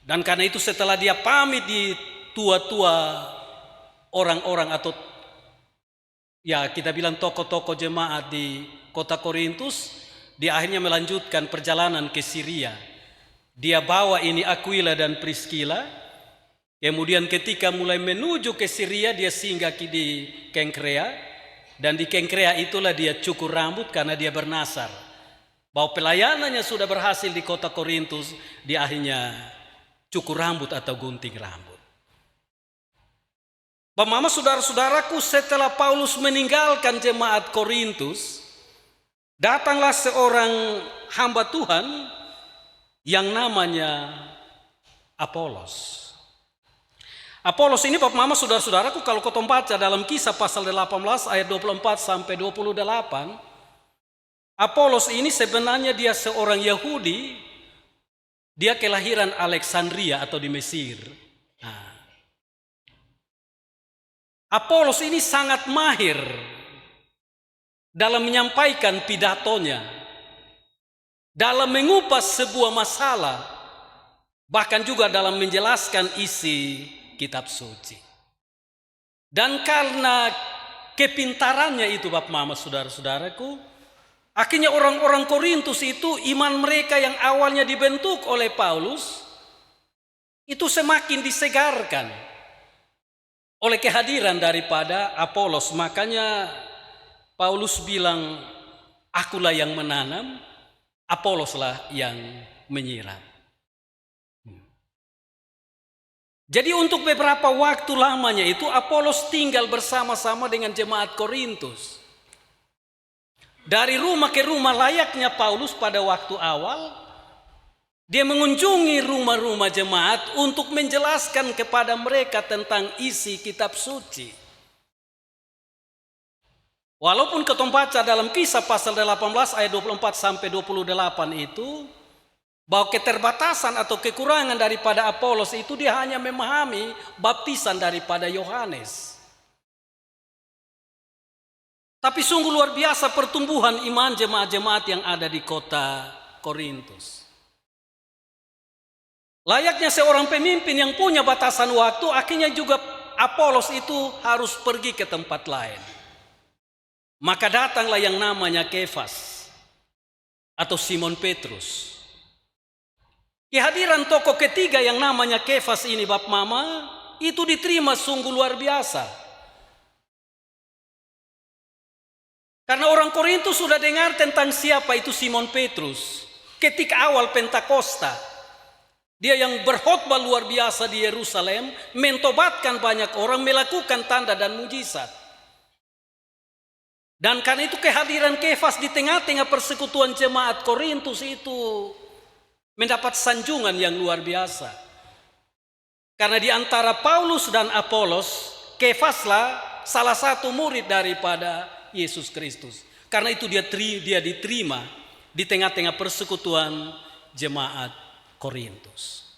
B: Dan karena itu setelah dia pamit di tua-tua orang-orang atau ya kita bilang tokoh-tokoh jemaat di kota Korintus, dia akhirnya melanjutkan perjalanan ke Syria. Dia bawa ini Aquila dan Priscilla. Kemudian ketika mulai menuju ke Syria, dia singgah di Kengkrea. Dan di Kengkrea itulah dia cukur rambut karena dia bernasar bahwa pelayanannya sudah berhasil di kota Korintus. Dia akhirnya cukur rambut atau gunting rambut. Bapak mama saudara-saudaraku, setelah Paulus meninggalkan jemaat Korintus, datanglah seorang hamba Tuhan yang namanya Apolos. Apolos ini Bapak mama saudara-saudaraku, kalau kau baca dalam Kisah pasal 18 ayat 24 sampai 28, Apolos ini sebenarnya dia seorang Yahudi, dia kelahiran Alexandria atau di Mesir. Nah, Apolos ini sangat mahir dalam menyampaikan pidatonya, dalam mengupas sebuah masalah, bahkan juga dalam menjelaskan isi kitab suci. Dan karena kepintarannya itu Bapak mama saudara-saudaraku, akhirnya orang-orang Korintus itu iman mereka yang awalnya dibentuk oleh Paulus itu semakin disegarkan oleh kehadiran daripada Apolos. Makanya Paulus bilang, akulah yang menanam, Apoloslah yang menyiram. Jadi untuk beberapa waktu lamanya itu Apolos tinggal bersama-sama dengan jemaat Korintus. Dari rumah ke rumah layaknya Paulus pada waktu awal, dia mengunjungi rumah-rumah jemaat untuk menjelaskan kepada mereka tentang isi kitab suci. Walaupun kita baca dalam Kisah pasal 18 ayat 24 sampai 28 itu, bahwa keterbatasan atau kekurangan daripada Apolos itu dia hanya memahami baptisan daripada Yohanes. Tapi sungguh luar biasa pertumbuhan iman jemaat-jemaat yang ada di kota Korintus. Layaknya seorang pemimpin yang punya batasan waktu, akhirnya juga Apolos itu harus pergi ke tempat lain. Maka datanglah yang namanya Kefas atau Simon Petrus. Kehadiran tokoh ketiga yang namanya Kefas ini Bapak Mama itu diterima sungguh luar biasa. Karena orang Korintus sudah dengar tentang siapa itu Simon Petrus. Ketika awal Pentakosta, dia yang berkhotbah luar biasa di Yerusalem, mentobatkan banyak orang, melakukan tanda dan mujizat. Dan karena itu kehadiran Kefas di tengah-tengah persekutuan jemaat Korintus itu mendapat sanjungan yang luar biasa. Karena di antara Paulus dan Apolos, Kefaslah salah satu murid daripada Yesus Kristus. Karena itu dia diterima di tengah-tengah persekutuan jemaat Korintus.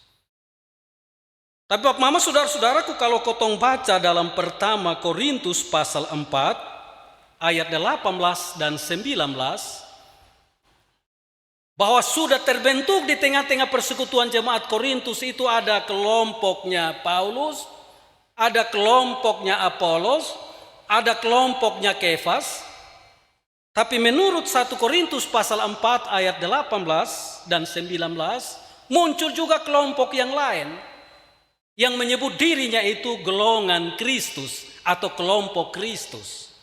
B: Tapi Bapak Mama saudara-saudaraku, kalau kotong baca dalam pertama Korintus pasal 4 ayat 18 dan 19, bahwa sudah terbentuk di tengah-tengah persekutuan jemaat Korintus itu ada kelompoknya Paulus, ada kelompoknya Apolos, ada kelompoknya Kefas. Tapi menurut 1 Korintus pasal 4 ayat 18 dan 19, muncul juga kelompok yang lain yang menyebut dirinya itu golongan Kristus atau kelompok Kristus.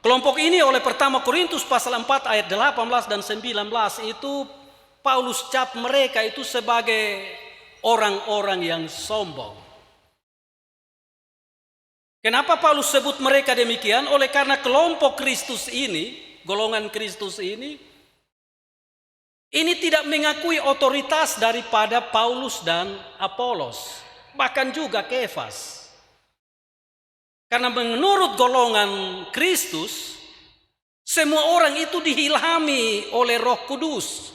B: Kelompok ini oleh pertama Korintus pasal 4 ayat 18 dan 19 itu Paulus cap mereka itu sebagai orang-orang yang sombong. Kenapa Paulus sebut mereka demikian? Oleh karena kelompok Kristus ini, golongan Kristus ini tidak mengakui otoritas daripada Paulus dan Apolos, bahkan juga Kefas. Karena menurut golongan Kristus, semua orang itu diilhami oleh Roh Kudus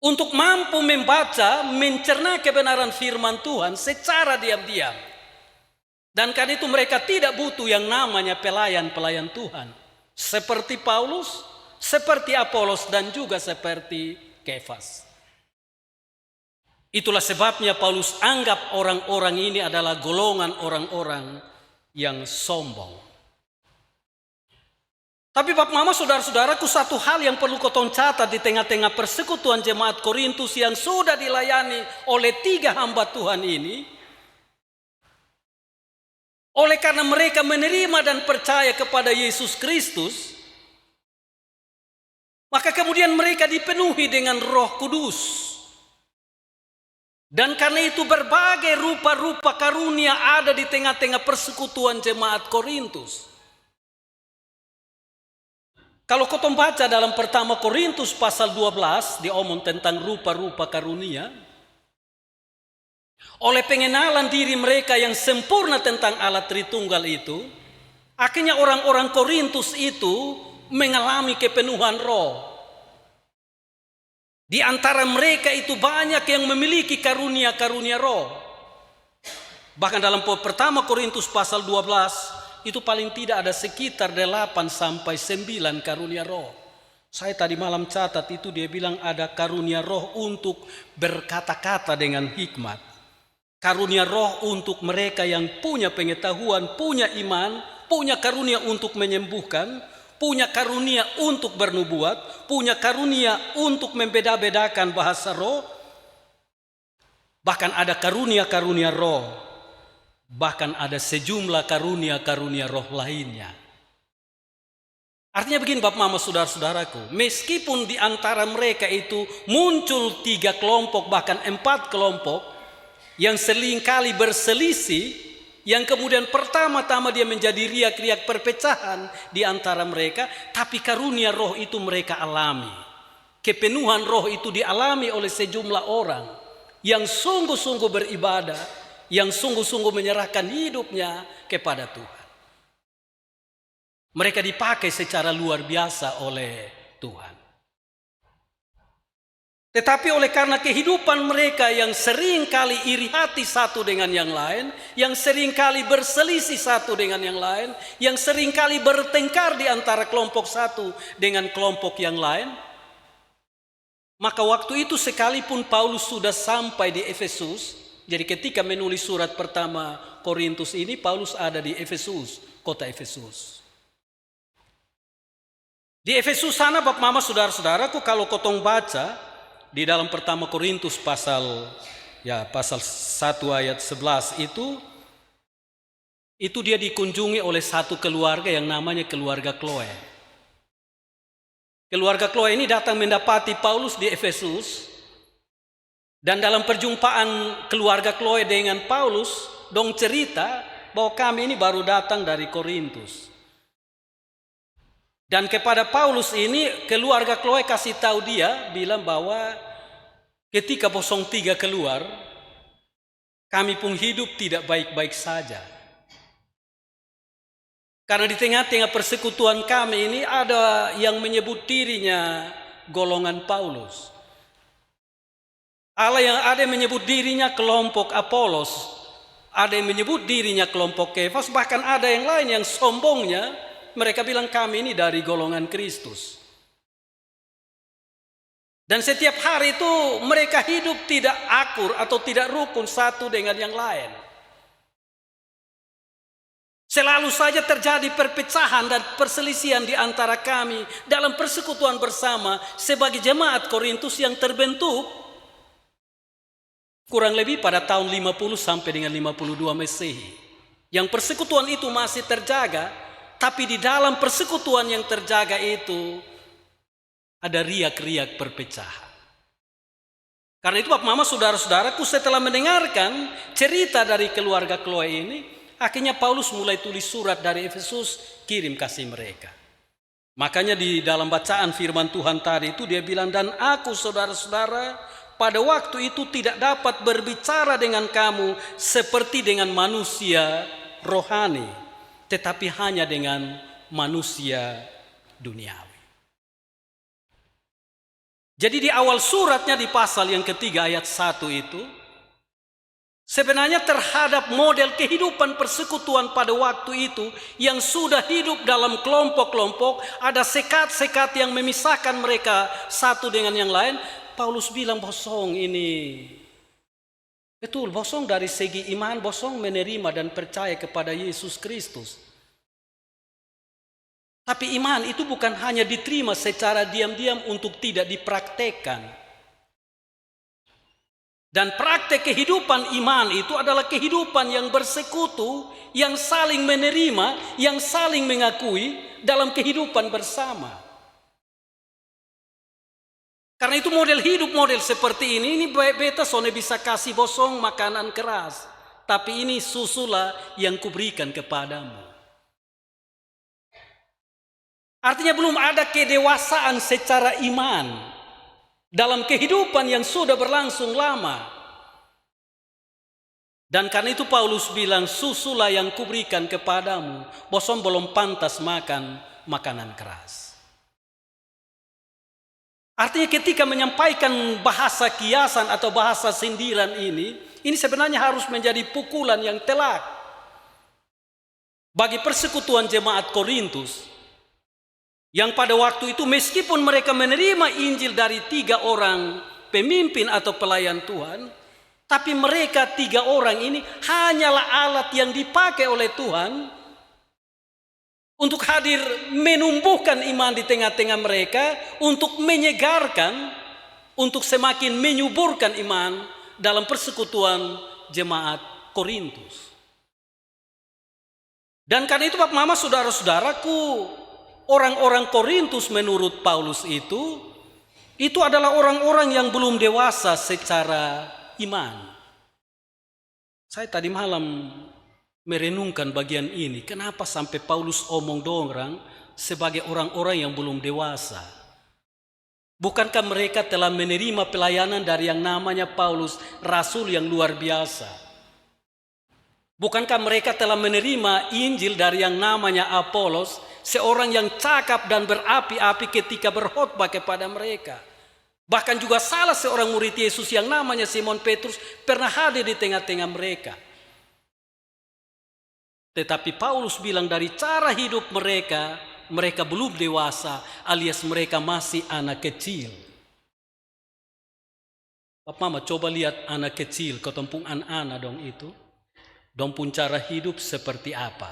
B: untuk mampu membaca, mencerna kebenaran firman Tuhan secara diam-diam. Dan karena itu mereka tidak butuh yang namanya pelayan-pelayan Tuhan. Seperti Paulus, seperti Apolos, dan juga seperti Kefas. Itulah sebabnya Paulus anggap orang-orang ini adalah golongan orang-orang yang sombong. Tapi Bapak Mama saudara-saudaraku, satu hal yang perlu kotong catat di tengah-tengah persekutuan jemaat Korintus yang sudah dilayani oleh 3 hamba Tuhan ini, oleh karena mereka menerima dan percaya kepada Yesus Kristus, maka kemudian mereka dipenuhi dengan Roh Kudus. Dan karena itu berbagai rupa-rupa karunia ada di tengah-tengah persekutuan jemaat Korintus. Kalau kau baca dalam pertama Korintus pasal 12, diomong tentang rupa-rupa karunia. Oleh pengenalan diri mereka yang sempurna tentang Allah Tritunggal itu, akhirnya orang-orang Korintus itu mengalami kepenuhan roh. Di antara mereka itu banyak yang memiliki karunia-karunia roh. Bahkan dalam pertama Korintus pasal 12, itu paling tidak ada sekitar 8 sampai 9 karunia roh. Saya tadi malam catat itu, dia bilang ada karunia roh untuk berkata-kata dengan hikmat. Karunia roh untuk mereka yang punya pengetahuan, punya iman, punya karunia untuk menyembuhkan, punya karunia untuk bernubuat, punya karunia untuk membeda-bedakan bahasa roh. Bahkan ada karunia-karunia roh. Bahkan ada sejumlah karunia-karunia roh lainnya. Artinya begini Bapak Mama saudara-saudaraku, meskipun di antara mereka itu muncul 3 kelompok bahkan 4 kelompok yang seringkali berselisih, yang kemudian pertama-tama dia menjadi riak-riak perpecahan di antara mereka, tapi karunia roh itu mereka alami. Kepenuhan roh itu dialami oleh sejumlah orang yang sungguh-sungguh beribadah, yang sungguh-sungguh menyerahkan hidupnya kepada Tuhan. Mereka dipakai secara luar biasa oleh Tuhan. Tetapi oleh karena kehidupan mereka yang sering kali iri hati satu dengan yang lain, yang sering kali berselisih satu dengan yang lain, yang sering kali bertengkar di antara kelompok satu dengan kelompok yang lain, maka waktu itu sekalipun Paulus sudah sampai di Efesus, jadi ketika menulis surat pertama Korintus ini, Paulus ada di Efesus, kota Efesus. Di Efesus sana Bapak Mama saudara-saudaraku, kalau kotong baca di dalam pertama Korintus pasal 1 ayat 11 itu dia dikunjungi oleh satu keluarga yang namanya keluarga Chloe. Keluarga Chloe ini datang mendapati Paulus di Efesus. Dan dalam perjumpaan keluarga Chloe dengan Paulus, dong cerita bahwa kami ini baru datang dari Korintus. Dan kepada Paulus ini, keluarga Chloe kasih tahu dia, bilang bahwa ketika 03 keluar, kami pun hidup tidak baik-baik saja. Karena di tengah-tengah persekutuan kami ini ada yang menyebut dirinya golongan Paulus. Allah yang ada yang menyebut dirinya kelompok Apolos, ada yang menyebut dirinya kelompok Kefas, bahkan ada yang lain yang sombongnya, mereka bilang kami ini dari golongan Kristus. Dan setiap hari itu mereka hidup tidak akur atau tidak rukun satu dengan yang lain. Selalu saja terjadi perpecahan dan perselisihan di antara kami dalam persekutuan bersama sebagai jemaat Korintus yang terbentuk kurang lebih pada tahun 50 sampai dengan 52 Masehi. Yang persekutuan itu masih terjaga, tapi di dalam persekutuan yang terjaga itu ada riak-riak perpecahan. Karena itu Bapak Mama saudara-saudaraku, setelah mendengarkan cerita dari keluarga Chloe ini, akhirnya Paulus mulai tulis surat dari Efesus, kirim kasih mereka. Makanya di dalam bacaan firman Tuhan tadi itu dia bilang, dan aku saudara-saudara pada waktu itu tidak dapat berbicara dengan kamu seperti dengan manusia rohani, tetapi hanya dengan manusia duniawi. Jadi di awal suratnya di pasal yang ketiga ayat 1 itu, sebenarnya terhadap model kehidupan persekutuan pada waktu itu yang sudah hidup dalam kelompok-kelompok, ada sekat-sekat yang memisahkan mereka satu dengan yang lain. Paulus bilang bosong ini. Betul, bosong dari segi iman, bosong menerima dan percaya kepada Yesus Kristus. Tapi iman itu bukan hanya diterima secara diam-diam untuk tidak dipraktekkan. Dan praktek kehidupan iman itu adalah kehidupan yang bersekutu, yang saling menerima, yang saling mengakui dalam kehidupan bersama. Karena itu model hidup model seperti ini beta sone bisa kasih bosong makanan keras. Tapi ini susulah yang kuberikan kepadamu. Artinya belum ada kedewasaan secara iman dalam kehidupan yang sudah berlangsung lama. Dan karena itu Paulus bilang, susulah yang kuberikan kepadamu, bosong belum pantas makan makanan keras. Artinya ketika menyampaikan bahasa kiasan atau bahasa sindiran ini sebenarnya harus menjadi pukulan yang telak bagi persekutuan jemaat Korintus. Yang pada waktu itu meskipun mereka menerima Injil dari 3 orang pemimpin atau pelayan Tuhan, tapi mereka 3 orang ini hanyalah alat yang dipakai oleh Tuhan untuk hadir menumbuhkan iman di tengah-tengah mereka, untuk menyegarkan, untuk semakin menyuburkan iman dalam persekutuan jemaat Korintus. Dan karena itu Bapak Mama, saudara-saudaraku, orang-orang Korintus menurut Paulus itu adalah orang-orang yang belum dewasa secara iman. Saya tadi malam merenungkan bagian ini. Kenapa sampai Paulus omong dorang sebagai orang-orang yang belum dewasa? Bukankah mereka telah menerima pelayanan dari yang namanya Paulus, rasul yang luar biasa? Bukankah mereka telah menerima Injil dari yang namanya Apolos, seorang yang cakap dan berapi-api ketika berkhotbah kepada mereka? Bahkan juga salah seorang murid Yesus yang namanya Simon Petrus pernah hadir di tengah-tengah mereka. Tetapi Paulus bilang dari cara hidup mereka, mereka belum dewasa alias mereka masih anak kecil. Bapak Mama coba lihat anak kecil, ketempung anak-anak dong itu. Dong pun cara hidup seperti apa?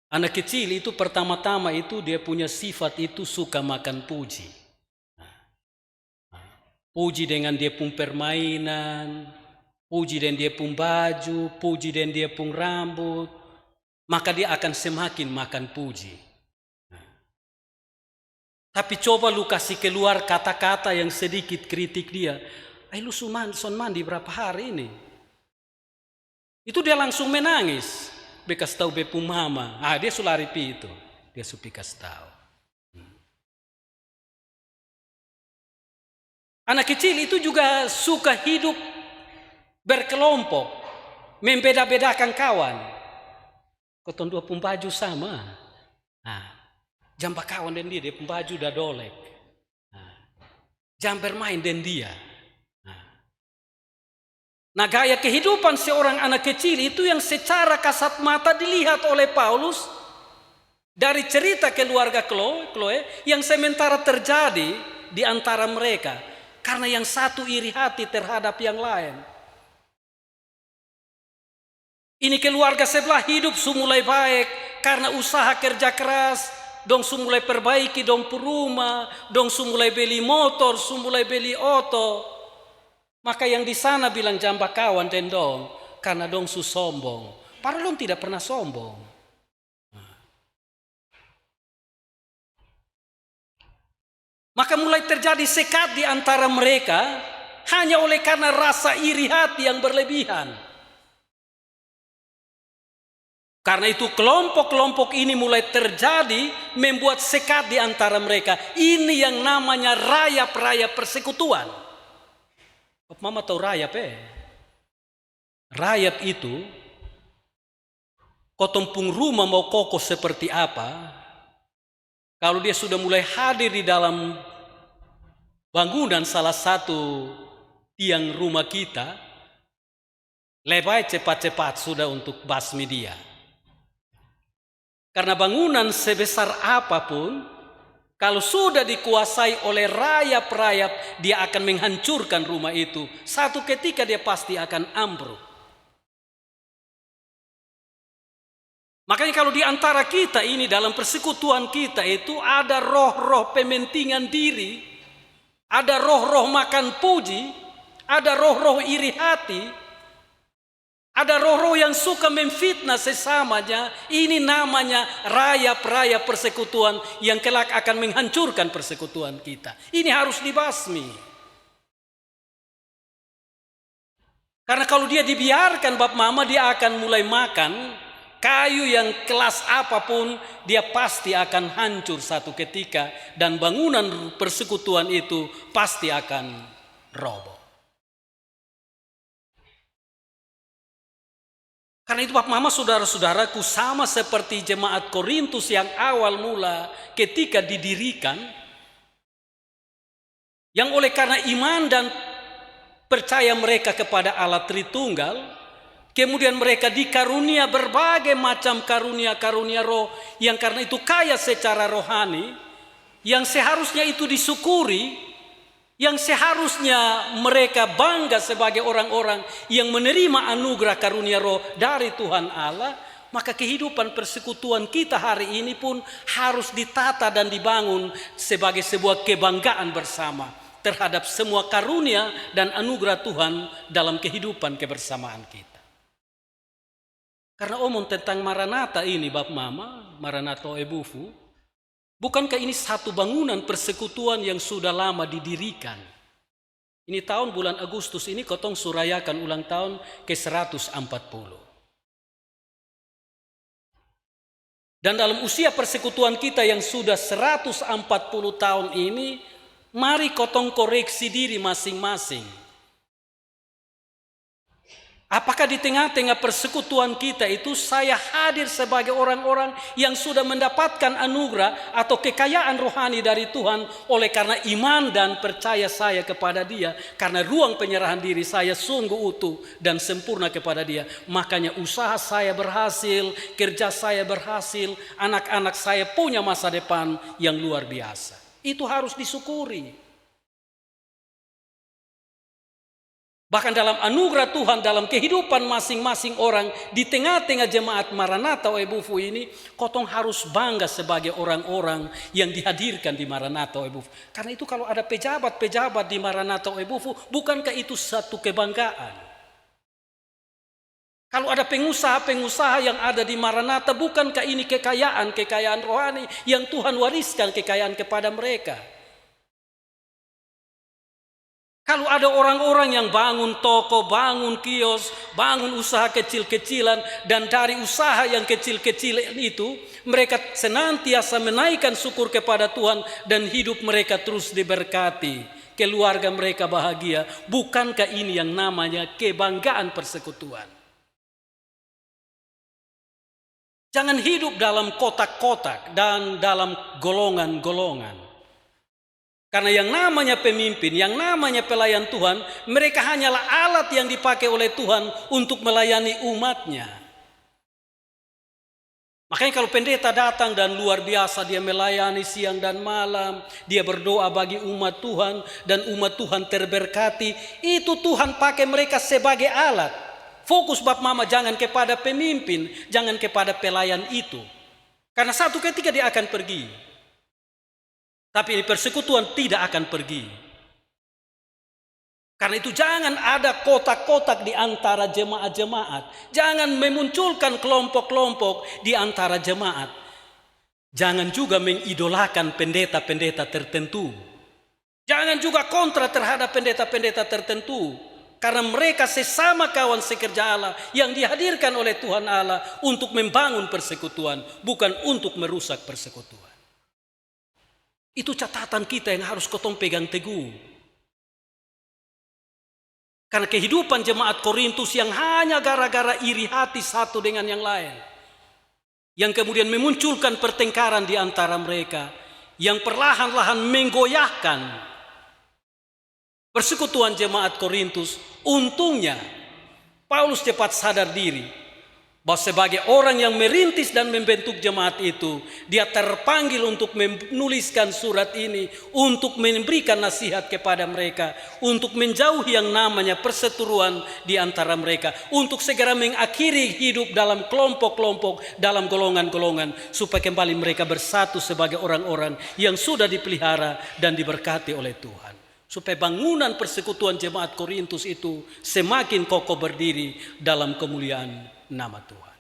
B: Anak kecil itu pertama-tama itu dia punya sifat itu suka makan puji. Puji dengan dia pun permainan, puji dengan dia pun baju, puji dengan dia pun rambut. Maka dia akan semakin makan puji. Tapi coba lu kasih keluar kata-kata yang sedikit kritik dia. Lu son mandi berapa hari ini? Itu dia langsung menangis. Bekas tahu bepu mama. Dia sulari pi itu. Dia supi kasih tahu. Anak kecil itu juga suka hidup berkelompok. Membeda-bedakan kawan. Kotong 2 pun baju sama. Jam kawan dan dia pun baju dah dolek. Jam bermain dan dia. Nah, gaya kehidupan seorang anak kecil itu yang secara kasat mata dilihat oleh Paulus dari cerita keluarga Chloe yang sementara terjadi di antara mereka karena yang satu iri hati terhadap yang lain. Ini keluarga sebelah hidup sumulai baik karena usaha kerja keras, dong sumulai perbaiki dong rumah, dong sumulai beli motor, sumulai beli oto. Maka yang di sana bilang jamba kawan dan dong karena dong su sombong. Padahal dong tidak pernah sombong. Maka mulai terjadi sekat di antara mereka hanya oleh karena rasa iri hati yang berlebihan. Karena itu kelompok-kelompok ini mulai terjadi membuat sekat di antara mereka. Ini yang namanya rayap-rayap persekutuan. Mama tahu rayap Rayap itu kotempung rumah mau kokoh seperti apa, kalau dia sudah mulai hadir di dalam bangunan salah satu tiang rumah kita, lebih cepat-cepat sudah untuk basmi dia. Karena bangunan sebesar apapun, kalau sudah dikuasai oleh rayap-rayap, dia akan menghancurkan rumah itu. Satu ketika dia pasti akan ambruk. Makanya kalau di antara kita ini dalam persekutuan kita itu ada roh-roh pementingan diri, ada roh-roh makan puji, ada roh-roh iri hati, ada roh-roh yang suka memfitnah sesamanya. Ini namanya rayap-rayap persekutuan yang kelak akan menghancurkan persekutuan kita. Ini harus dibasmi. Karena kalau dia dibiarkan bab mama, dia akan mulai makan kayu yang kelas apapun, dia pasti akan hancur satu ketika, dan bangunan persekutuan itu pasti akan roboh. Karena itu Bapak Mama, saudara-saudaraku, sama seperti jemaat Korintus yang awal mula ketika didirikan, yang oleh karena iman dan percaya mereka kepada Allah Tritunggal, kemudian mereka dikarunia berbagai macam karunia-karunia roh yang karena itu kaya secara rohani, yang seharusnya itu disyukuri, yang seharusnya mereka bangga sebagai orang-orang yang menerima anugerah karunia roh dari Tuhan Allah. Maka kehidupan persekutuan kita hari ini pun harus ditata dan dibangun sebagai sebuah kebanggaan bersama terhadap semua karunia dan anugerah Tuhan dalam kehidupan kebersamaan kita. Karena omong tentang Maranatha ini Bab Mama, Maranatha Ebufu, bukankah ini satu bangunan persekutuan yang sudah lama didirikan? Ini tahun bulan Agustus ini kotong surayakan ulang tahun ke-140. Dan dalam usia persekutuan kita yang sudah 140 tahun ini, mari kotong koreksi diri masing-masing. Apakah di tengah-tengah persekutuan kita itu saya hadir sebagai orang-orang yang sudah mendapatkan anugerah atau kekayaan rohani dari Tuhan oleh karena iman dan percaya saya kepada Dia, karena ruang penyerahan diri saya sungguh utuh dan sempurna kepada Dia. Makanya usaha saya berhasil, kerja saya berhasil, anak-anak saya punya masa depan yang luar biasa. Itu harus disyukuri. Bahkan dalam anugerah Tuhan, dalam kehidupan masing-masing orang di tengah-tengah jemaat Maranatha Ebufu ini, kotong harus bangga sebagai orang-orang yang dihadirkan di Maranatha Ebufu. Karena itu kalau ada pejabat-pejabat di Maranatha Ebufu, bukankah itu satu kebanggaan? Kalau ada pengusaha-pengusaha yang ada di Maranatha, bukankah ini kekayaan rohani yang Tuhan wariskan kekayaan kepada mereka? Kalau ada orang-orang yang bangun toko, bangun kios, bangun usaha kecil-kecilan, dan dari usaha yang kecil-kecil itu mereka senantiasa menaikkan syukur kepada Tuhan dan hidup mereka terus diberkati, keluarga mereka bahagia. Bukankah ini yang namanya kebanggaan persekutuan? Jangan hidup dalam kotak-kotak dan dalam golongan-golongan. Karena yang namanya pemimpin, yang namanya pelayan Tuhan, mereka hanyalah alat yang dipakai oleh Tuhan untuk melayani umatnya. Makanya kalau pendeta datang dan luar biasa, dia melayani siang dan malam, dia berdoa bagi umat Tuhan, dan umat Tuhan terberkati, itu Tuhan pakai mereka sebagai alat. Fokus Bab Mama jangan kepada pemimpin, jangan kepada pelayan itu. Karena satu ketika dia akan pergi. Tapi di persekutuan tidak akan pergi. Karena itu jangan ada kotak-kotak di antara jemaat-jemaat. Jangan memunculkan kelompok-kelompok di antara jemaat. Jangan juga mengidolakan pendeta-pendeta tertentu. Jangan juga kontra terhadap pendeta-pendeta tertentu. Karena mereka sesama kawan sekerja Allah yang dihadirkan oleh Tuhan Allah untuk membangun persekutuan, bukan untuk merusak persekutuan. Itu catatan kita yang harus kotong pegang teguh. Karena kehidupan jemaat Korintus yang hanya gara-gara iri hati satu dengan yang lain, yang kemudian memunculkan pertengkaran di antara mereka, yang perlahan-lahan menggoyahkan persekutuan jemaat Korintus. Untungnya Paulus cepat sadar diri Bahwa sebagai orang yang merintis dan membentuk jemaat itu, dia terpanggil untuk menuliskan surat ini, untuk memberikan nasihat kepada mereka, untuk menjauhi yang namanya perseteruan di antara mereka, untuk segera mengakhiri hidup dalam kelompok-kelompok, dalam golongan-golongan, supaya kembali mereka bersatu sebagai orang-orang yang sudah dipelihara dan diberkati oleh Tuhan. Supaya bangunan persekutuan jemaat Korintus itu semakin kokoh berdiri dalam kemuliaan nama Tuhan.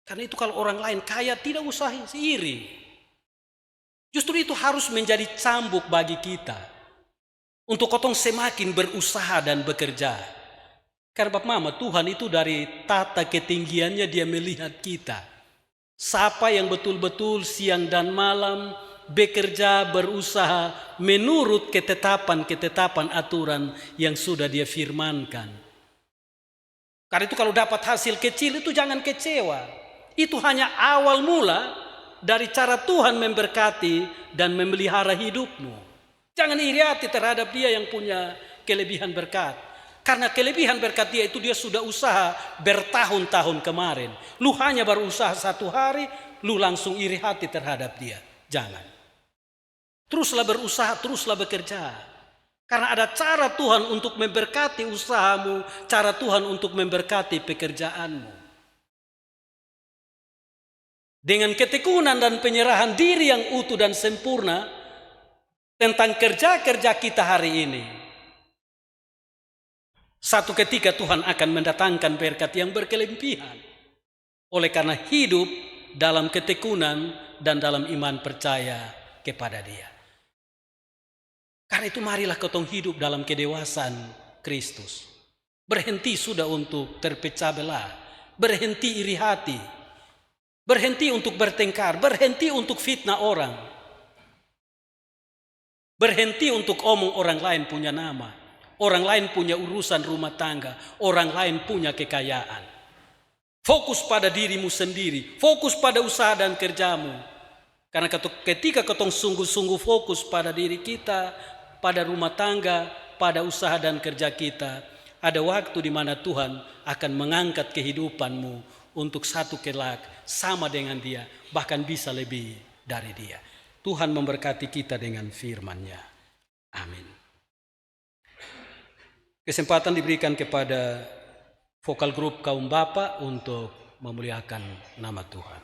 B: Karena itu kalau orang lain kaya tidak usah iri. Justru itu harus menjadi cambuk bagi kita. Untuk kotong semakin berusaha dan bekerja. Karena Bapak Mama, Tuhan itu dari tata ketinggiannya dia melihat kita. Siapa yang betul-betul siang dan malam bekerja, berusaha menurut ketetapan-ketetapan aturan yang sudah dia firmankan. Karena itu kalau dapat hasil kecil itu jangan kecewa. Itu hanya awal mula dari cara Tuhan memberkati dan memelihara hidupmu. Jangan iri hati terhadap dia yang punya kelebihan berkat. Karena kelebihan berkat dia itu dia sudah usaha bertahun-tahun kemarin. Lu hanya berusaha 1 hari, lu langsung iri hati terhadap dia. Jangan. Teruslah berusaha, teruslah bekerja. Karena ada cara Tuhan untuk memberkati usahamu, cara Tuhan untuk memberkati pekerjaanmu. Dengan ketekunan dan penyerahan diri yang utuh dan sempurna tentang kerja-kerja kita hari ini, satu ketika Tuhan akan mendatangkan berkat yang berkelimpahan. Oleh karena hidup dalam ketekunan dan dalam iman percaya kepada Dia. Karena itu marilah ketong hidup dalam kedewasaan Kristus. Berhenti sudah untuk terpecah belah. Berhenti iri hati. Berhenti untuk bertengkar. Berhenti untuk fitnah orang. Berhenti untuk omong orang lain punya nama. Orang lain punya urusan rumah tangga. Orang lain punya kekayaan. Fokus pada dirimu sendiri. Fokus pada usaha dan kerjamu. Karena ketika ketong sungguh-sungguh fokus pada diri kita, pada rumah tangga, pada usaha dan kerja kita, ada waktu di mana Tuhan akan mengangkat kehidupanmu untuk satu kelak sama dengan Dia, bahkan bisa lebih dari Dia. Tuhan memberkati kita dengan firman-Nya. Amin. Kesempatan diberikan kepada vokal grup kaum Bapa untuk memuliakan nama Tuhan.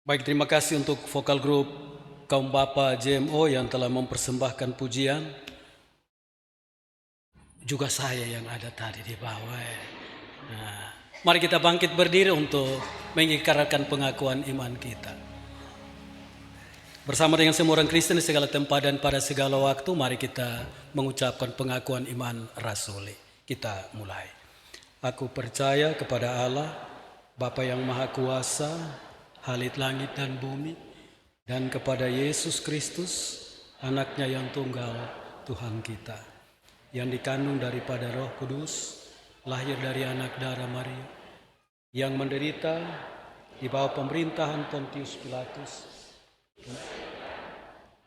B: Baik, terima kasih untuk vokal grup kaum Bapa JMO yang telah mempersembahkan pujian. Juga saya yang ada tadi di bawah. Nah, mari kita bangkit berdiri untuk mengikrarkan pengakuan iman kita. Bersama dengan semua orang Kristen di segala tempat dan pada segala waktu, mari kita mengucapkan pengakuan iman rasuli. Kita mulai. Aku percaya kepada Allah, Bapa yang Maha Kuasa, Halik langit dan bumi, dan kepada Yesus Kristus, anaknya yang tunggal, Tuhan kita, yang dikandung daripada Roh Kudus, lahir dari anak darah Maria, yang menderita di bawah pemerintahan Pontius Pilatus,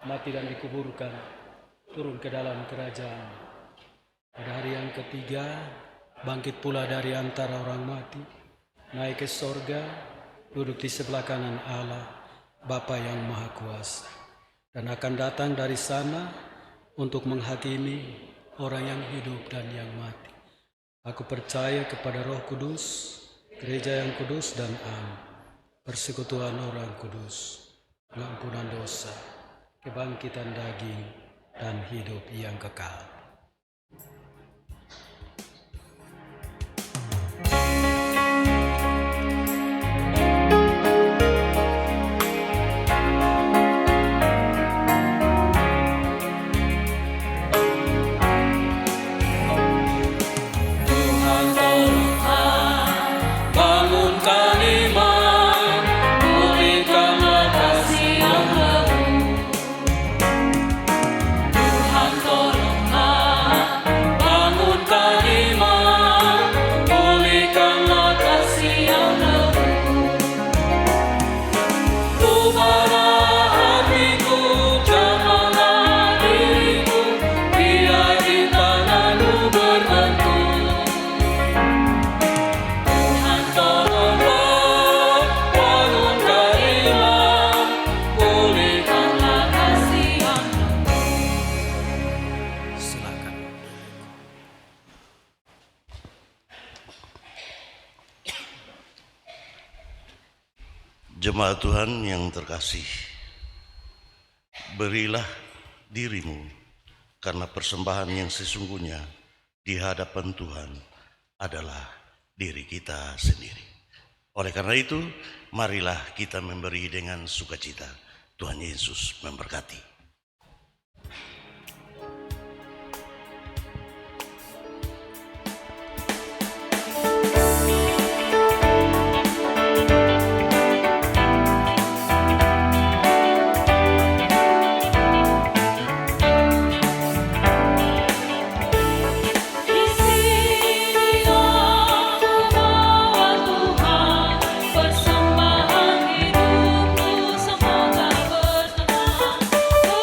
B: mati dan dikuburkan, turun ke dalam kerajaan. Pada hari yang ketiga, bangkit pula dari antara orang mati, naik ke sorga, duduk di sebelah kanan Allah, Bapa yang Maha Kuasa, dan akan datang dari sana untuk menghakimi orang yang hidup dan yang mati. Aku percaya kepada Roh Kudus, gereja yang kudus dan am, persekutuan orang kudus, pengampunan dosa, kebangkitan daging, dan hidup yang kekal.
F: Jemaat Tuhan yang terkasih, berilah dirimu karena persembahan yang sesungguhnya di hadapan Tuhan adalah diri kita sendiri. Oleh karena itu, marilah kita memberi dengan sukacita. Tuhan Yesus memberkati.
G: Persembahan hidupku semoga berteman.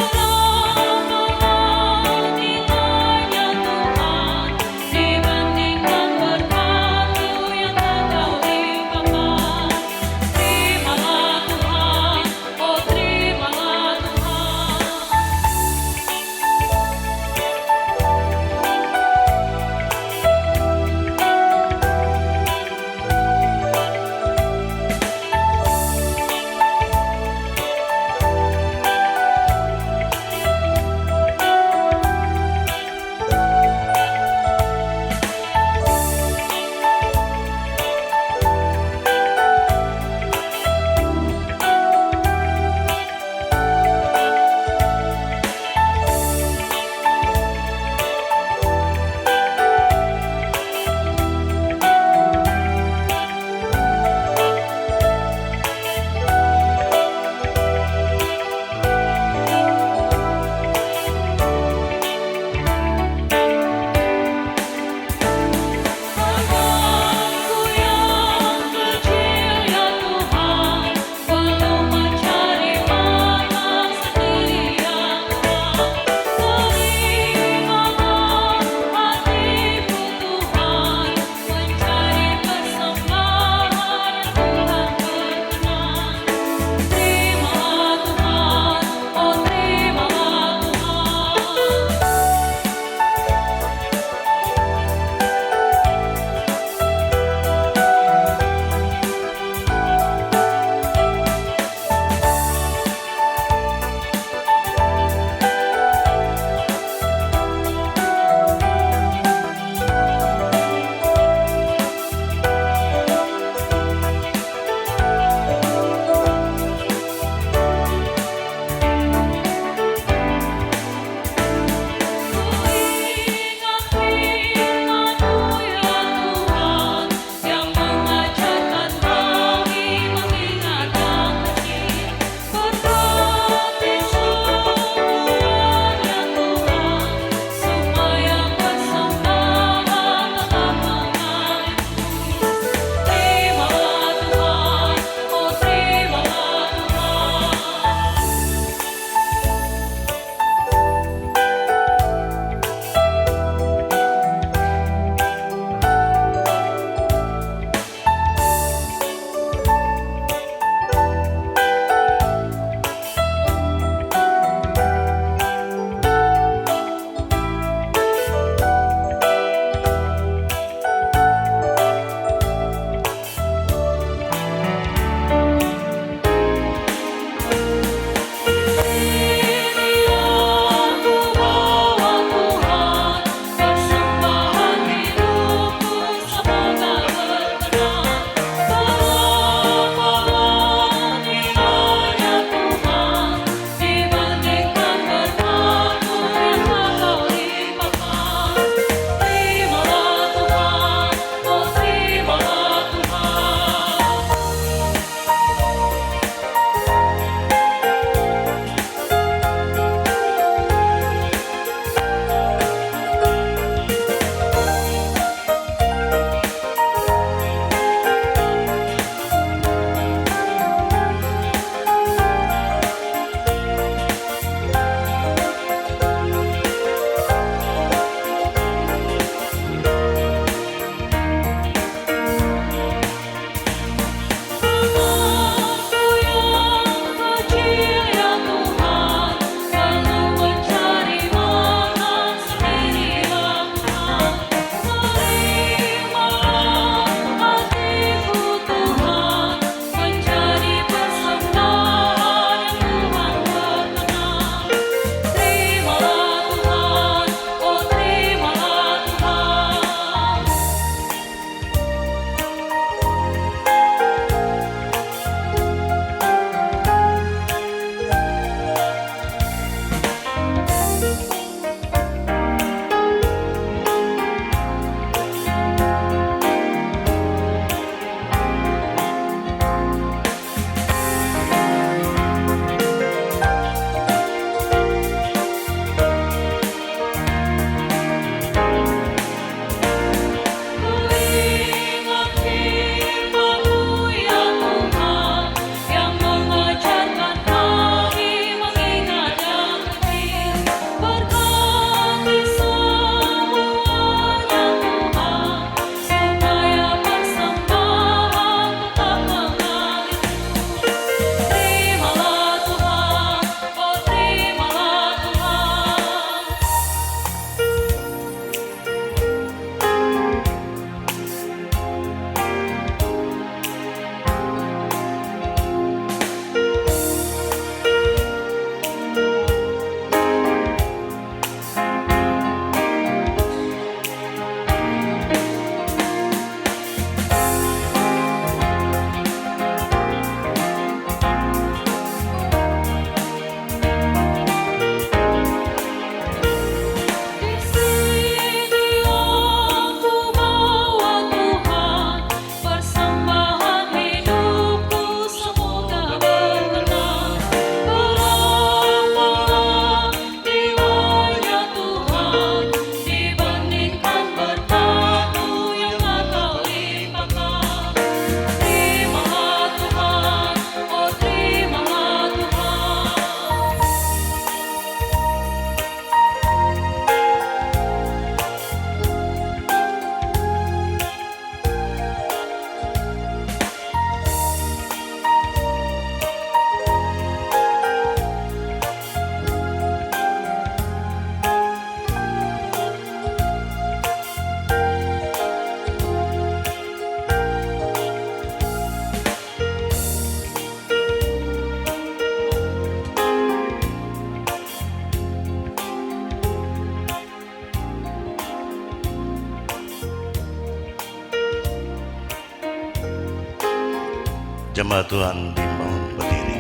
F: Jemaat Tuhan dimohon berdiri.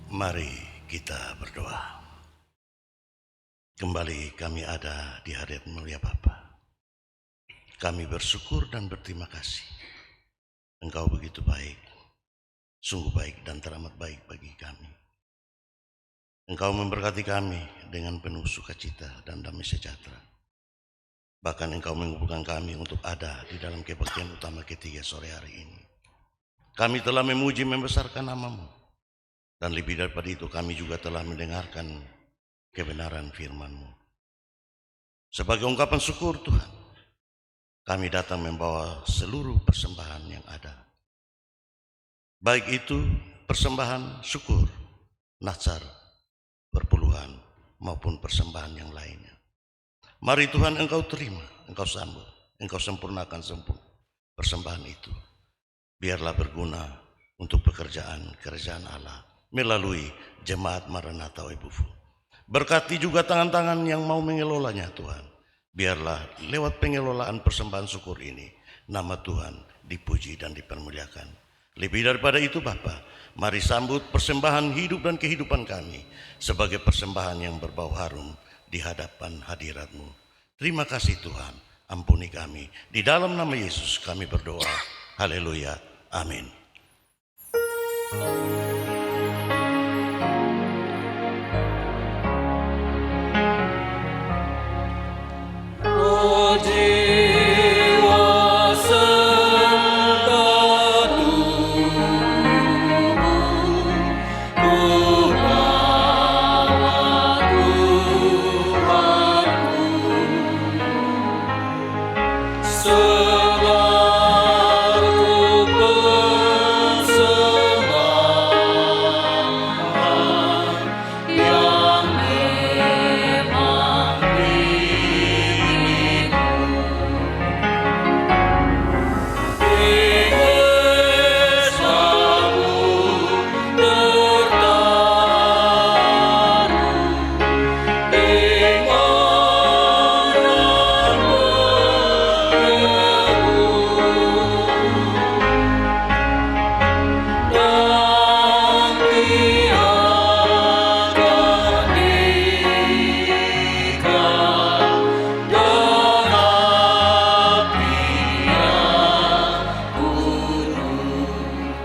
F: Mari kita berdoa. Kembali kami ada di hadirat mulia Bapa. Kami bersyukur dan berterima kasih. Engkau begitu baik, sungguh baik dan teramat baik bagi kami. Engkau memberkati kami dengan penuh sukacita dan damai sejahtera. Bahkan Engkau mengumpulkan kami untuk ada di dalam kebaktian utama ketiga sore hari ini. Kami telah memuji membesarkan nama-Mu. Dan lebih daripada itu kami juga telah mendengarkan kebenaran firman-Mu. Sebagai ungkapan syukur Tuhan, kami datang membawa seluruh persembahan yang ada. Baik itu persembahan syukur, nazar, perpuluhan, maupun persembahan yang lainnya. Mari Tuhan Engkau terima, Engkau sambut, Engkau sempurnakan persembahan itu. Biarlah berguna untuk pekerjaan kerajaan Allah melalui jemaat Maranatha Webufu. Berkati juga tangan-tangan yang mau mengelolanya Tuhan. Biarlah lewat pengelolaan persembahan syukur ini, nama Tuhan dipuji dan dipermuliakan. Lebih daripada itu Bapa, mari sambut persembahan hidup dan kehidupan kami sebagai persembahan yang berbau harum di hadapan hadirat-Mu. Terima kasih Tuhan, ampuni kami. Di dalam nama Yesus kami berdoa. Haleluya. Amin.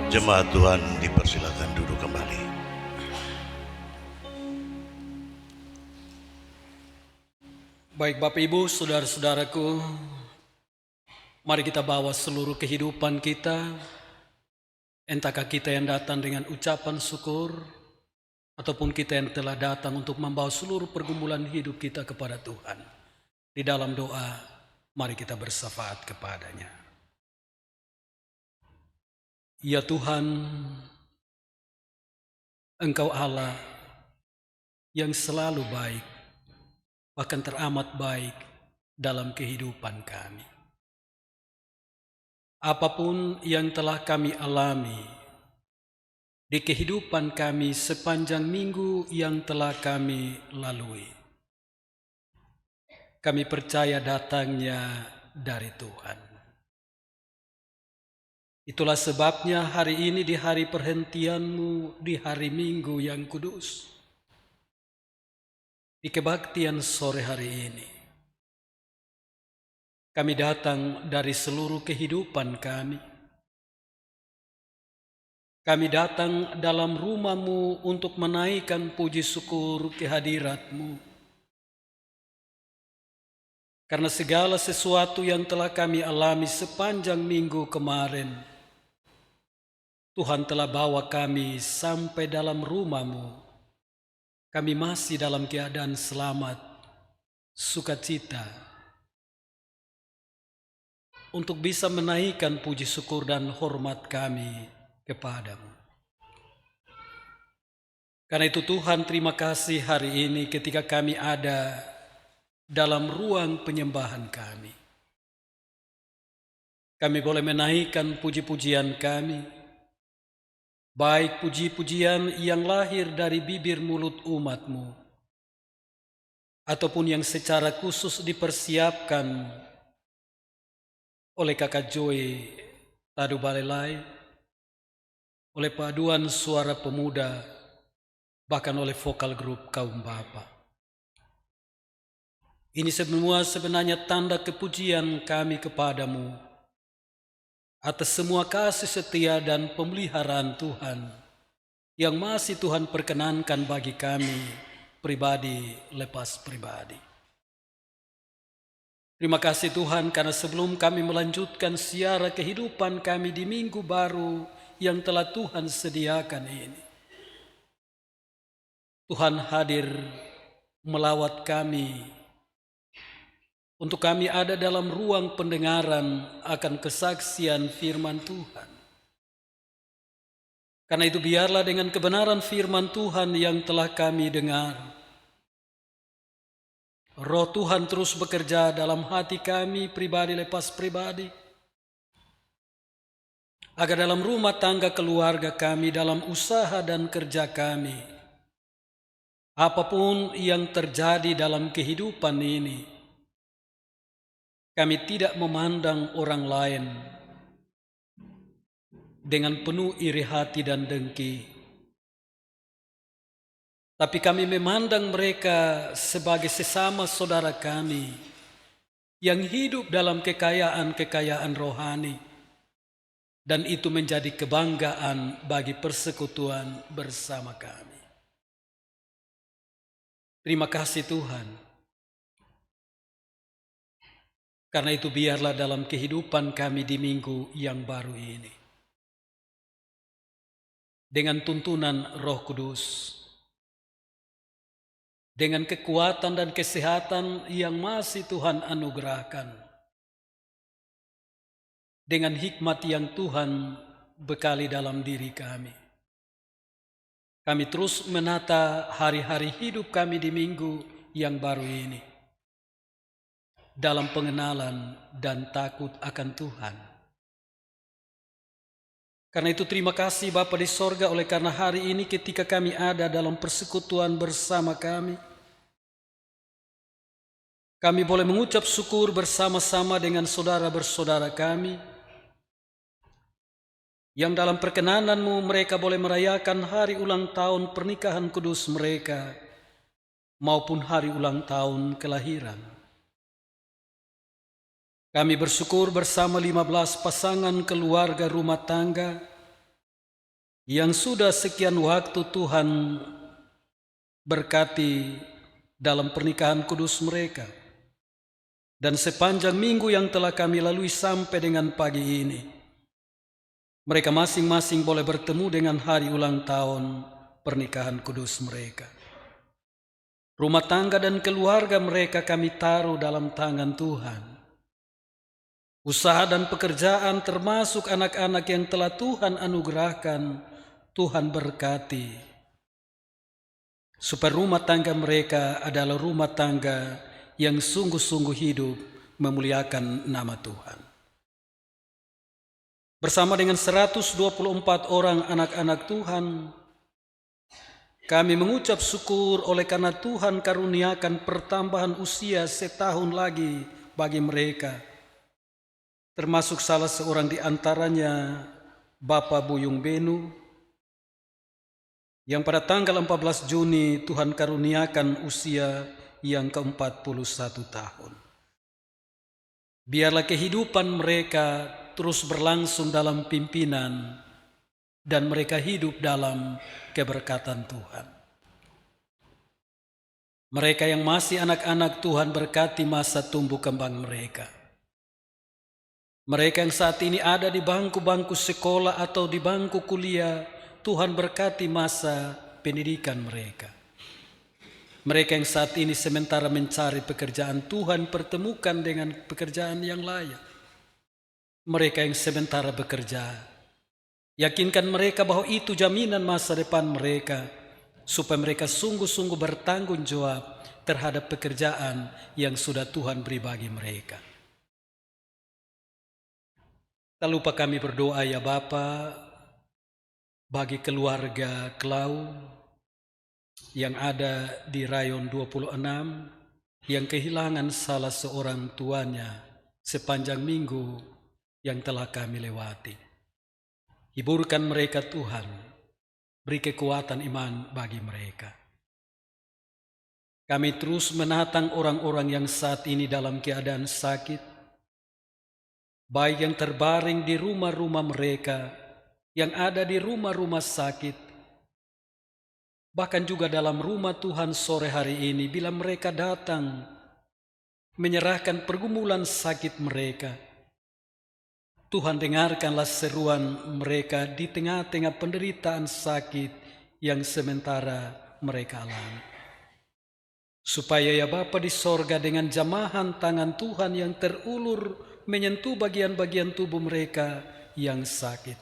F: Jemaat Tuhan dipersilakan duduk kembali.
B: Baik Bapak Ibu, saudara-saudaraku, mari kita bawa seluruh kehidupan kita, entahkah kita yang datang dengan ucapan syukur, ataupun kita yang telah datang untuk membawa seluruh pergumulan hidup kita kepada Tuhan. Di dalam doa, mari kita bersyafaat kepadanya. Ya Tuhan, Engkau Allah yang selalu baik, bahkan teramat baik dalam kehidupan kami. Apapun yang telah kami alami di kehidupan kami sepanjang minggu yang telah kami lalui, kami percaya datangnya dari Tuhan. Itulah sebabnya hari ini di hari perhentian-Mu, di hari Minggu yang kudus, di kebaktian sore hari ini, kami datang dari seluruh kehidupan kami. Kami datang dalam rumah-Mu untuk menaikkan puji syukur kehadirat-Mu. Karena segala sesuatu yang telah kami alami sepanjang minggu kemarin, Tuhan telah bawa kami sampai dalam rumah-Mu. Kami masih dalam keadaan selamat, sukacita, untuk bisa menaikkan puji syukur dan hormat kami kepada-Mu. Karena itu Tuhan, terima kasih hari ini ketika kami ada dalam ruang penyembahan kami. Kami boleh menaikkan puji-pujian kami, baik puji-pujian yang lahir dari bibir mulut umat-Mu, ataupun yang secara khusus dipersiapkan oleh Kakak Joy Tadu Balelai, oleh paduan suara pemuda, bahkan oleh vokal grup kaum bapa. Ini semua sebenarnya tanda kepujian kami kepadamu atas semua kasih setia dan pemeliharaan Tuhan yang masih Tuhan perkenankan bagi kami pribadi lepas pribadi. Terima kasih Tuhan, karena sebelum kami melanjutkan siara kehidupan kami di minggu baru yang telah Tuhan sediakan ini, Tuhan hadir melawat kami untuk kami ada dalam ruang pendengaran akan kesaksian firman Tuhan. Karena itu biarlah dengan kebenaran firman Tuhan yang telah kami dengar, Roh Tuhan terus bekerja dalam hati kami pribadi lepas pribadi, agar dalam rumah tangga keluarga kami, dalam usaha dan kerja kami, apapun yang terjadi dalam kehidupan ini, kami tidak memandang orang lain dengan penuh iri hati dan dengki, tapi kami memandang mereka sebagai sesama saudara kami yang hidup dalam kekayaan-kekayaan rohani, dan itu menjadi kebanggaan bagi persekutuan bersama kami. Terima kasih Tuhan. Karena itu biarlah dalam kehidupan kami di minggu yang baru ini, dengan tuntunan Roh Kudus, dengan kekuatan dan kesehatan yang masih Tuhan anugerahkan, dengan hikmat yang Tuhan bekali dalam diri kami, kami terus menata hari-hari hidup kami di minggu yang baru ini dalam pengenalan dan takut akan Tuhan. Karena itu terima kasih Bapa di sorga, oleh karena hari ini ketika kami ada dalam persekutuan bersama kami boleh mengucap syukur bersama-sama dengan saudara-bersaudara kami yang dalam perkenanan-Mu mereka boleh merayakan hari ulang tahun pernikahan kudus mereka maupun hari ulang tahun kelahiran. Kami bersyukur bersama 15 pasangan keluarga rumah tangga yang sudah sekian waktu Tuhan berkati dalam pernikahan kudus mereka. Dan sepanjang minggu yang telah kami lalui sampai dengan pagi ini, mereka masing-masing boleh bertemu dengan hari ulang tahun pernikahan kudus mereka. Rumah tangga dan keluarga mereka kami taruh dalam tangan Tuhan. Usaha dan pekerjaan termasuk anak-anak yang telah Tuhan anugerahkan, Tuhan berkati, supaya rumah tangga mereka adalah rumah tangga yang sungguh-sungguh hidup memuliakan nama Tuhan. Bersama dengan 124 orang anak-anak Tuhan, kami mengucap syukur oleh karena Tuhan karuniakan pertambahan usia setahun lagi bagi mereka, termasuk salah seorang di antaranya Bapak Buyung Benu, yang pada tanggal 14 Juni Tuhan karuniakan usia yang ke-41 tahun. Biarlah kehidupan mereka terus berlangsung dalam pimpinan dan mereka hidup dalam keberkatan Tuhan. Mereka yang masih anak-anak, Tuhan berkati masa tumbuh kembang mereka. Mereka yang saat ini ada di bangku-bangku sekolah atau di bangku kuliah, Tuhan berkati masa pendidikan mereka. Mereka yang saat ini sementara mencari pekerjaan, Tuhan pertemukan dengan pekerjaan yang layak. Mereka yang sementara bekerja, yakinkan mereka bahwa itu jaminan masa depan mereka. supaya mereka sungguh-sungguh bertanggung jawab terhadap pekerjaan yang sudah Tuhan beri bagi mereka. Tak lupa kami berdoa ya Bapa bagi keluarga Klau yang ada di Rayon 26 yang kehilangan salah seorang tuanya sepanjang minggu yang telah kami lewati. Hiburkan mereka Tuhan, beri kekuatan iman bagi mereka. Kami terus menatang orang-orang yang saat ini dalam keadaan sakit, baik yang terbaring di rumah-rumah mereka, yang ada di rumah-rumah sakit, bahkan juga dalam rumah Tuhan sore hari ini bila mereka datang menyerahkan pergumulan sakit mereka. Tuhan dengarkanlah seruan mereka di tengah-tengah penderitaan sakit yang sementara mereka alami. Supaya ya Bapa di sorga dengan jamahan tangan Tuhan yang terulur menyentuh bagian-bagian tubuh mereka yang sakit.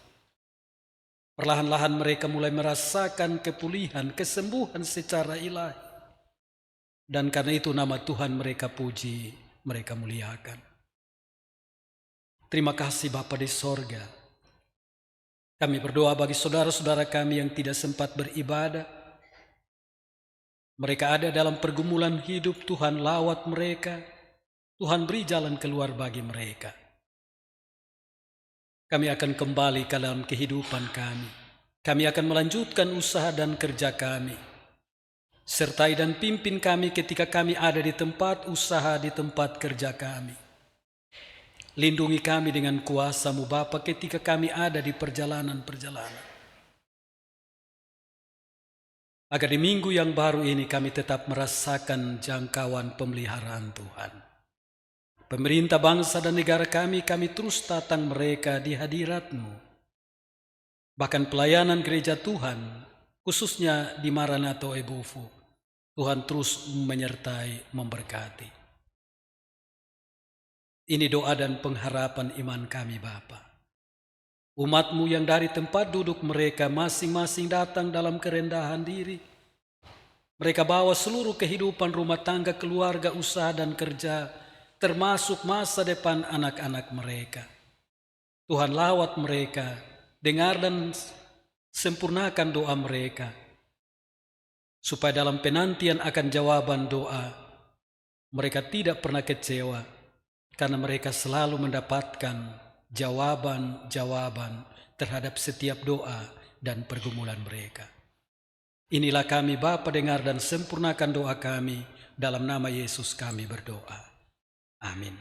B: Perlahan-lahan mereka mulai merasakan kepulihan, kesembuhan secara ilahi. Dan karena itu nama Tuhan mereka puji, mereka muliakan. Terima kasih Bapa di sorga. Kami berdoa bagi saudara-saudara kami yang tidak sempat beribadah. Mereka ada dalam pergumulan hidup, Tuhan lawat mereka. Tuhan beri jalan keluar bagi mereka. Kami akan kembali ke dalam kehidupan kami. Kami akan melanjutkan usaha dan kerja kami. Sertai dan pimpin kami ketika kami ada di tempat usaha, di tempat kerja kami. Lindungi kami dengan kuasa-Mu Bapa ketika kami ada di perjalanan-perjalanan. Agar di minggu yang baru ini kami tetap merasakan jangkauan pemeliharaan Tuhan. Pemerintah bangsa dan negara kami terus tatang mereka di hadirat-Mu. Bahkan pelayanan gereja Tuhan, khususnya di Maranatha Ebufu, Tuhan terus menyertai, memberkati. Ini doa dan pengharapan iman kami Bapa. Umat-Mu yang dari tempat duduk mereka masing-masing datang dalam kerendahan diri. Mereka bawa seluruh kehidupan rumah tangga, keluarga, usaha dan kerja, termasuk masa depan anak-anak mereka. Tuhan lawat mereka, dengar dan sempurnakan doa mereka. Supaya dalam penantian akan jawaban doa, mereka tidak pernah kecewa. Karena mereka selalu mendapatkan jawaban-jawaban terhadap setiap doa dan pergumulan mereka. Inilah kami Bapa, dengar dan sempurnakan doa kami, dalam nama Yesus kami berdoa. Amin.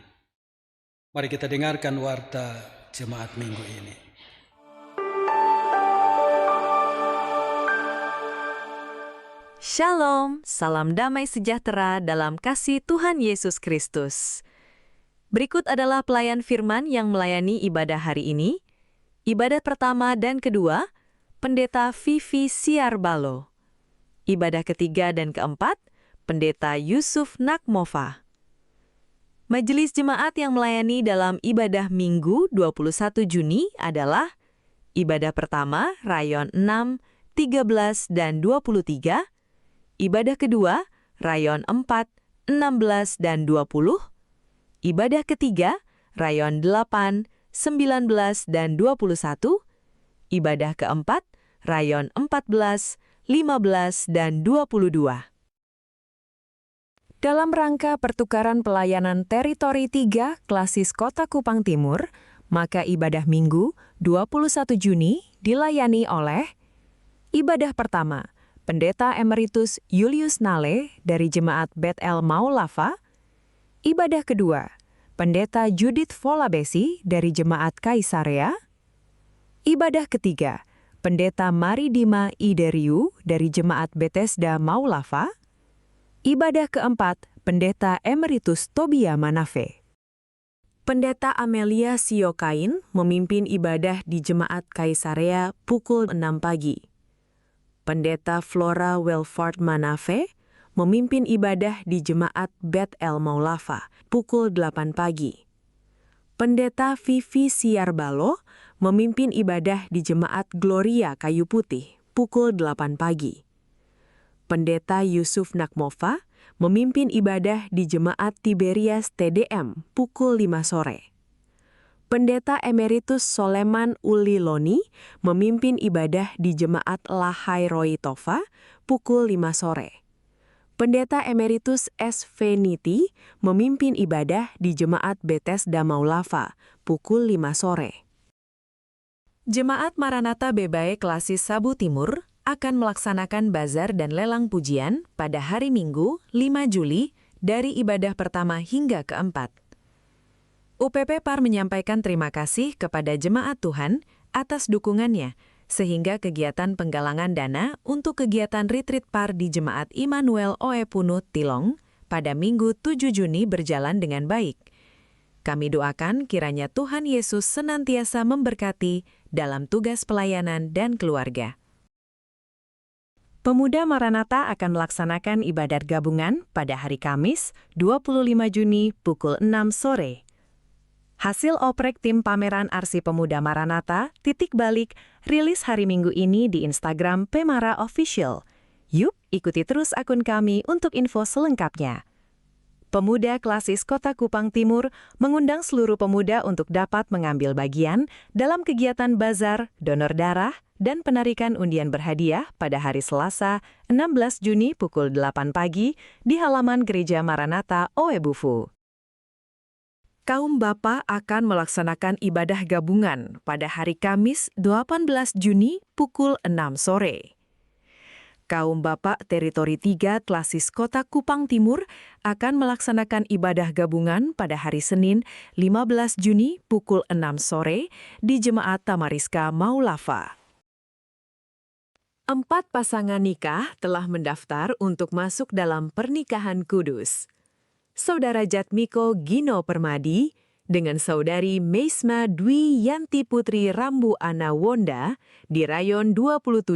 B: Mari kita dengarkan warta jemaat minggu ini.
G: Shalom, salam damai sejahtera dalam kasih Tuhan Yesus Kristus. Berikut adalah pelayan firman yang melayani ibadah hari ini. Ibadah pertama dan kedua, Pendeta Vivi Siarbalo. Ibadah ketiga dan keempat, Pendeta Yusuf Nakmova. Majelis jemaat yang melayani dalam ibadah Minggu 21 Juni adalah ibadah pertama, Rayon 6, 13, dan 23, ibadah kedua, Rayon 4, 16, dan 20, ibadah ketiga, Rayon 8, 19, dan 21, ibadah keempat, Rayon 14, 15, dan 22. Dalam rangka pertukaran pelayanan Teritori 3 Klasis Kota Kupang Timur, maka ibadah Minggu 21 Juni dilayani oleh ibadah pertama, Pendeta Emeritus Julius Nale dari Jemaat Bet El Maulafa. Ibadah kedua, Pendeta Judith Volabesi dari Jemaat Kaisarea. Ibadah ketiga, Pendeta Maridima Ideriu dari Jemaat Bethesda Maulafa. Ibadah keempat, Pendeta Emeritus Tobia Manafe. Pendeta Amelia Siokain memimpin ibadah di Jemaat Kaisarea pukul 6 pagi. Pendeta Flora Welford Manafe memimpin ibadah di Jemaat Bet El Maulafa pukul 8 pagi. Pendeta Vivi Siarbalo memimpin ibadah di Jemaat Gloria Kayu Putih pukul 8 pagi. Pendeta Yusuf Nakmova memimpin ibadah di Jemaat Tiberias TDM pukul 5 sore. Pendeta Emeritus Soleman Uliloni memimpin ibadah di Jemaat Lahai Roi Tova pukul 5 sore. Pendeta Emeritus S.V. Niti memimpin ibadah di Jemaat Bethesda Maulava pukul 5 sore. Jemaat Maranatha Bebae Klasis Sabu Timur akan melaksanakan bazar dan lelang pujian pada hari Minggu 5 Juli dari ibadah pertama hingga keempat. UPP PAR menyampaikan terima kasih kepada jemaat Tuhan atas dukungannya, sehingga kegiatan penggalangan dana untuk kegiatan retreat PAR di Jemaat Immanuel Oepunut Tilong pada Minggu 7 Juni berjalan dengan baik. Kami doakan kiranya Tuhan Yesus senantiasa memberkati dalam tugas pelayanan dan keluarga. Pemuda Maranatha akan melaksanakan ibadat gabungan pada hari Kamis, 25 Juni pukul 6 sore. Hasil oprek tim pameran Arsi Pemuda Maranatha, titik balik, rilis hari Minggu ini di Instagram Pemara Official. Yuk, ikuti terus akun kami untuk info selengkapnya. Pemuda Klasis Kota Kupang Timur mengundang seluruh pemuda untuk dapat mengambil bagian dalam kegiatan bazar, donor darah, dan penarikan undian berhadiah pada hari Selasa, 16 Juni pukul 8 pagi di halaman Gereja Maranatha Oebufu. Kaum Bapa akan melaksanakan ibadah gabungan pada hari Kamis, 18 Juni pukul 6 sore. Kaum Bapak Teritori 3 Klasis Kota Kupang Timur akan melaksanakan ibadah gabungan pada hari Senin 15 Juni pukul 6 sore di Jemaat Tamariska Maulava. 4 pasangan nikah telah mendaftar untuk masuk dalam pernikahan kudus. Saudara Jatmiko Gino Permadi dengan saudari Meisma Dwi Yanti Putri Rambu Ana Wonda di Rayon 27.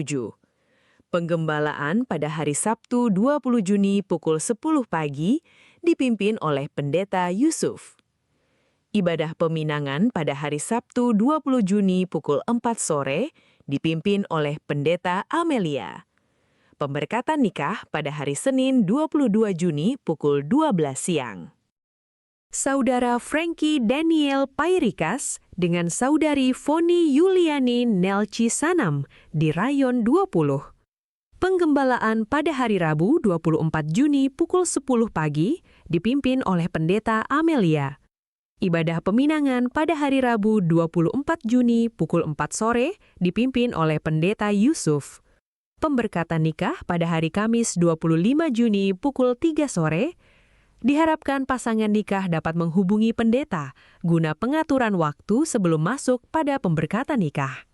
G: Penggembalaan pada hari Sabtu 20 Juni pukul 10 pagi dipimpin oleh Pendeta Yusuf. Ibadah peminangan pada hari Sabtu 20 Juni pukul 4 sore dipimpin oleh Pendeta Amelia. Pemberkatan nikah pada hari Senin 22 Juni pukul 12 siang. Saudara Frankie Daniel Pairikas dengan saudari Foni Yuliani Nelci Sanam di Rayon 20. Penggembalaan pada hari Rabu 24 Juni pukul 10 pagi dipimpin oleh Pendeta Amelia. Ibadah peminangan pada hari Rabu 24 Juni pukul 4 sore dipimpin oleh Pendeta Yusuf. Pemberkatan nikah pada hari Kamis 25 Juni pukul 3 sore diharapkan pasangan nikah dapat menghubungi pendeta guna pengaturan waktu sebelum masuk pada pemberkatan nikah.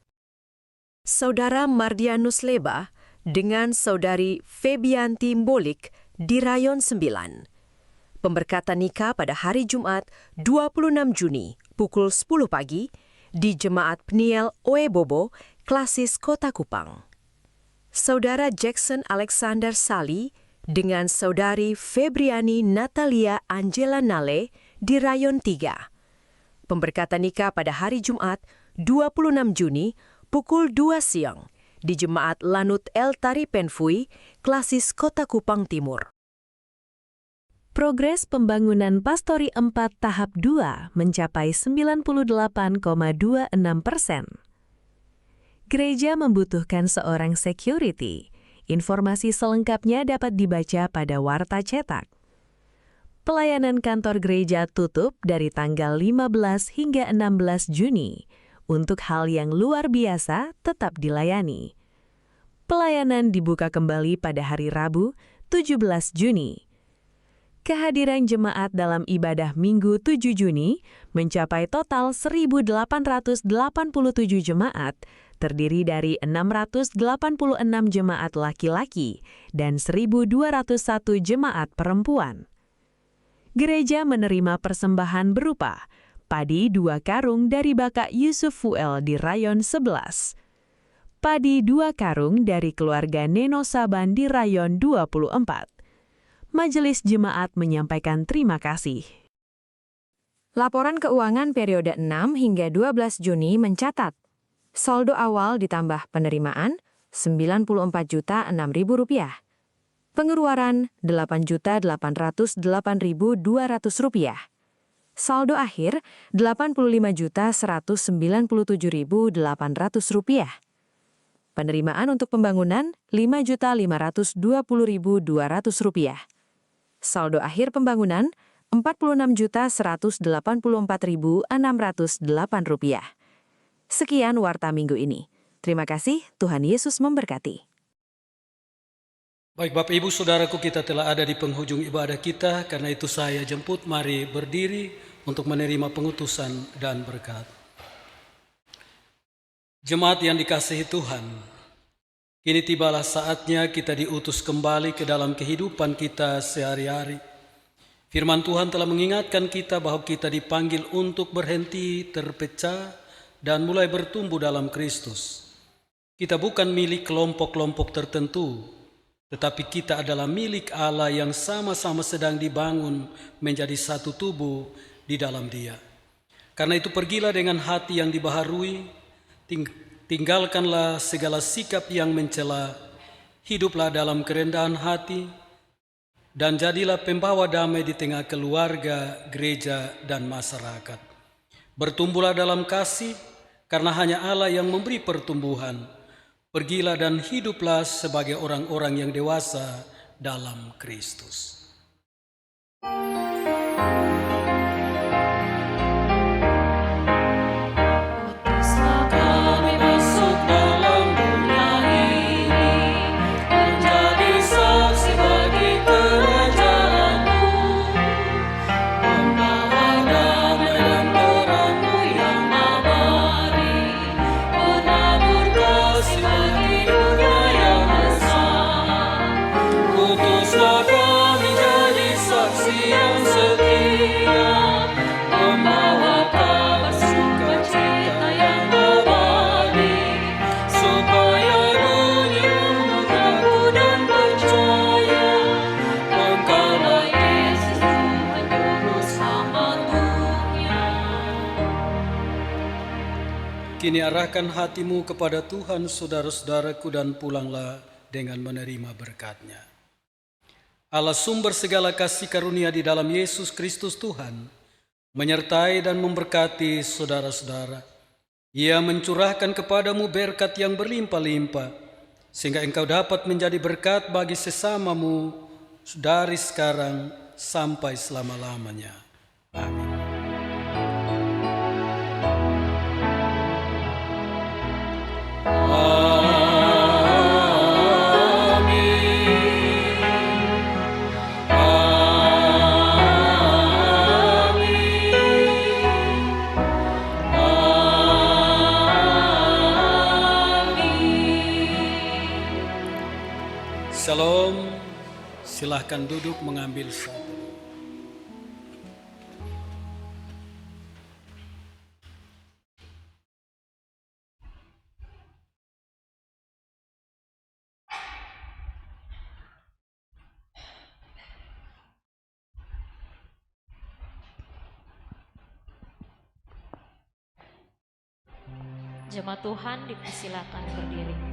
G: Saudara Mardianus Leba dengan saudari Febianti Mbolik di Rayon 9. Pemberkatan nikah pada hari Jumat 26 Juni pukul 10 pagi di Jemaat Peniel Oebobo, Klasis Kota Kupang. Saudara Jackson Alexander Sali dengan saudari Febriani Natalia Angela Nale di Rayon 3. Pemberkatan nikah pada hari Jumat 26 Juni pukul 2 siang di Jemaat Lanut El Tari Penfui, Klasis Kota Kupang Timur. Progres pembangunan Pastori 4 tahap 2 mencapai 98,26%. Gereja membutuhkan seorang security. Informasi selengkapnya dapat dibaca pada Warta Cetak. Pelayanan kantor gereja tutup dari tanggal 15 hingga 16 Juni. Untuk hal yang luar biasa tetap dilayani. Pelayanan dibuka kembali pada hari Rabu, 17 Juni. Kehadiran jemaat dalam ibadah Minggu 7 Juni mencapai total 1.887 jemaat, terdiri dari 686 jemaat laki-laki dan 1.201 jemaat perempuan. Gereja menerima persembahan berupa padi 2 karung dari Bapak Yusuf Fuel di Rayon 11. Padi 2 karung dari keluarga Neno Saban di Rayon 24. Majelis Jemaat menyampaikan terima kasih. Laporan keuangan periode 6 hingga 12 Juni mencatat saldo awal ditambah penerimaan Rp94.006.000. Pengeluaran Rp8.808.200. Saldo akhir Rp85.197.800. Penerimaan untuk pembangunan Rp5.520.200. Saldo akhir pembangunan Rp46.184.608. Sekian Warta Minggu ini. Terima kasih, Tuhan Yesus memberkati.
B: Baik Bapak Ibu Saudaraku, kita telah ada di penghujung ibadah kita. Karena itu saya jemput, mari berdiri untuk menerima pengutusan dan berkat. Jemaat yang dikasihi Tuhan, kini tibalah saatnya kita diutus kembali ke dalam kehidupan kita sehari-hari. Firman Tuhan telah mengingatkan kita bahwa kita dipanggil untuk berhenti terpecah dan mulai bertumbuh dalam Kristus. Kita bukan milik kelompok-kelompok tertentu, tetapi kita adalah milik Allah yang sama-sama sedang dibangun menjadi satu tubuh di dalam Dia. Karena itu pergilah dengan hati yang dibaharui, tinggalkanlah segala sikap yang mencela, hiduplah dalam kerendahan hati, dan jadilah pembawa damai di tengah keluarga, gereja, dan masyarakat. Bertumbuhlah dalam kasih, karena hanya Allah yang memberi pertumbuhan. Pergilah dan hiduplah sebagai orang-orang yang dewasa dalam Kristus.
A: Utuslah kami masuk dalam dunia ini, menjadi saksi bagi kerajaan-Mu, membawa damai dan terang-Mu yang abadi, menabur kasih bagi dunia yang besar. Utuslah kami jadi saksi yang setia, membawa kabar sukacita yang abadi, supaya dunia mengaku dan percaya, Engkaulah Yesus Tuhan Juru Selamat-Nya.
B: Kini arahkan hatimu kepada Tuhan, saudara-saudaraku, dan pulanglah dengan menerima berkat-Nya. Allah sumber segala kasih karunia di dalam Yesus Kristus Tuhan, menyertai dan memberkati saudara-saudara. Ia mencurahkan kepadamu berkat yang berlimpah-limpah, sehingga engkau dapat menjadi berkat bagi sesamamu dari sekarang sampai selama-lamanya. Amin. Shalom, silahkan duduk mengambil satu.
H: Jemaat Tuhan dipersilakan berdiri.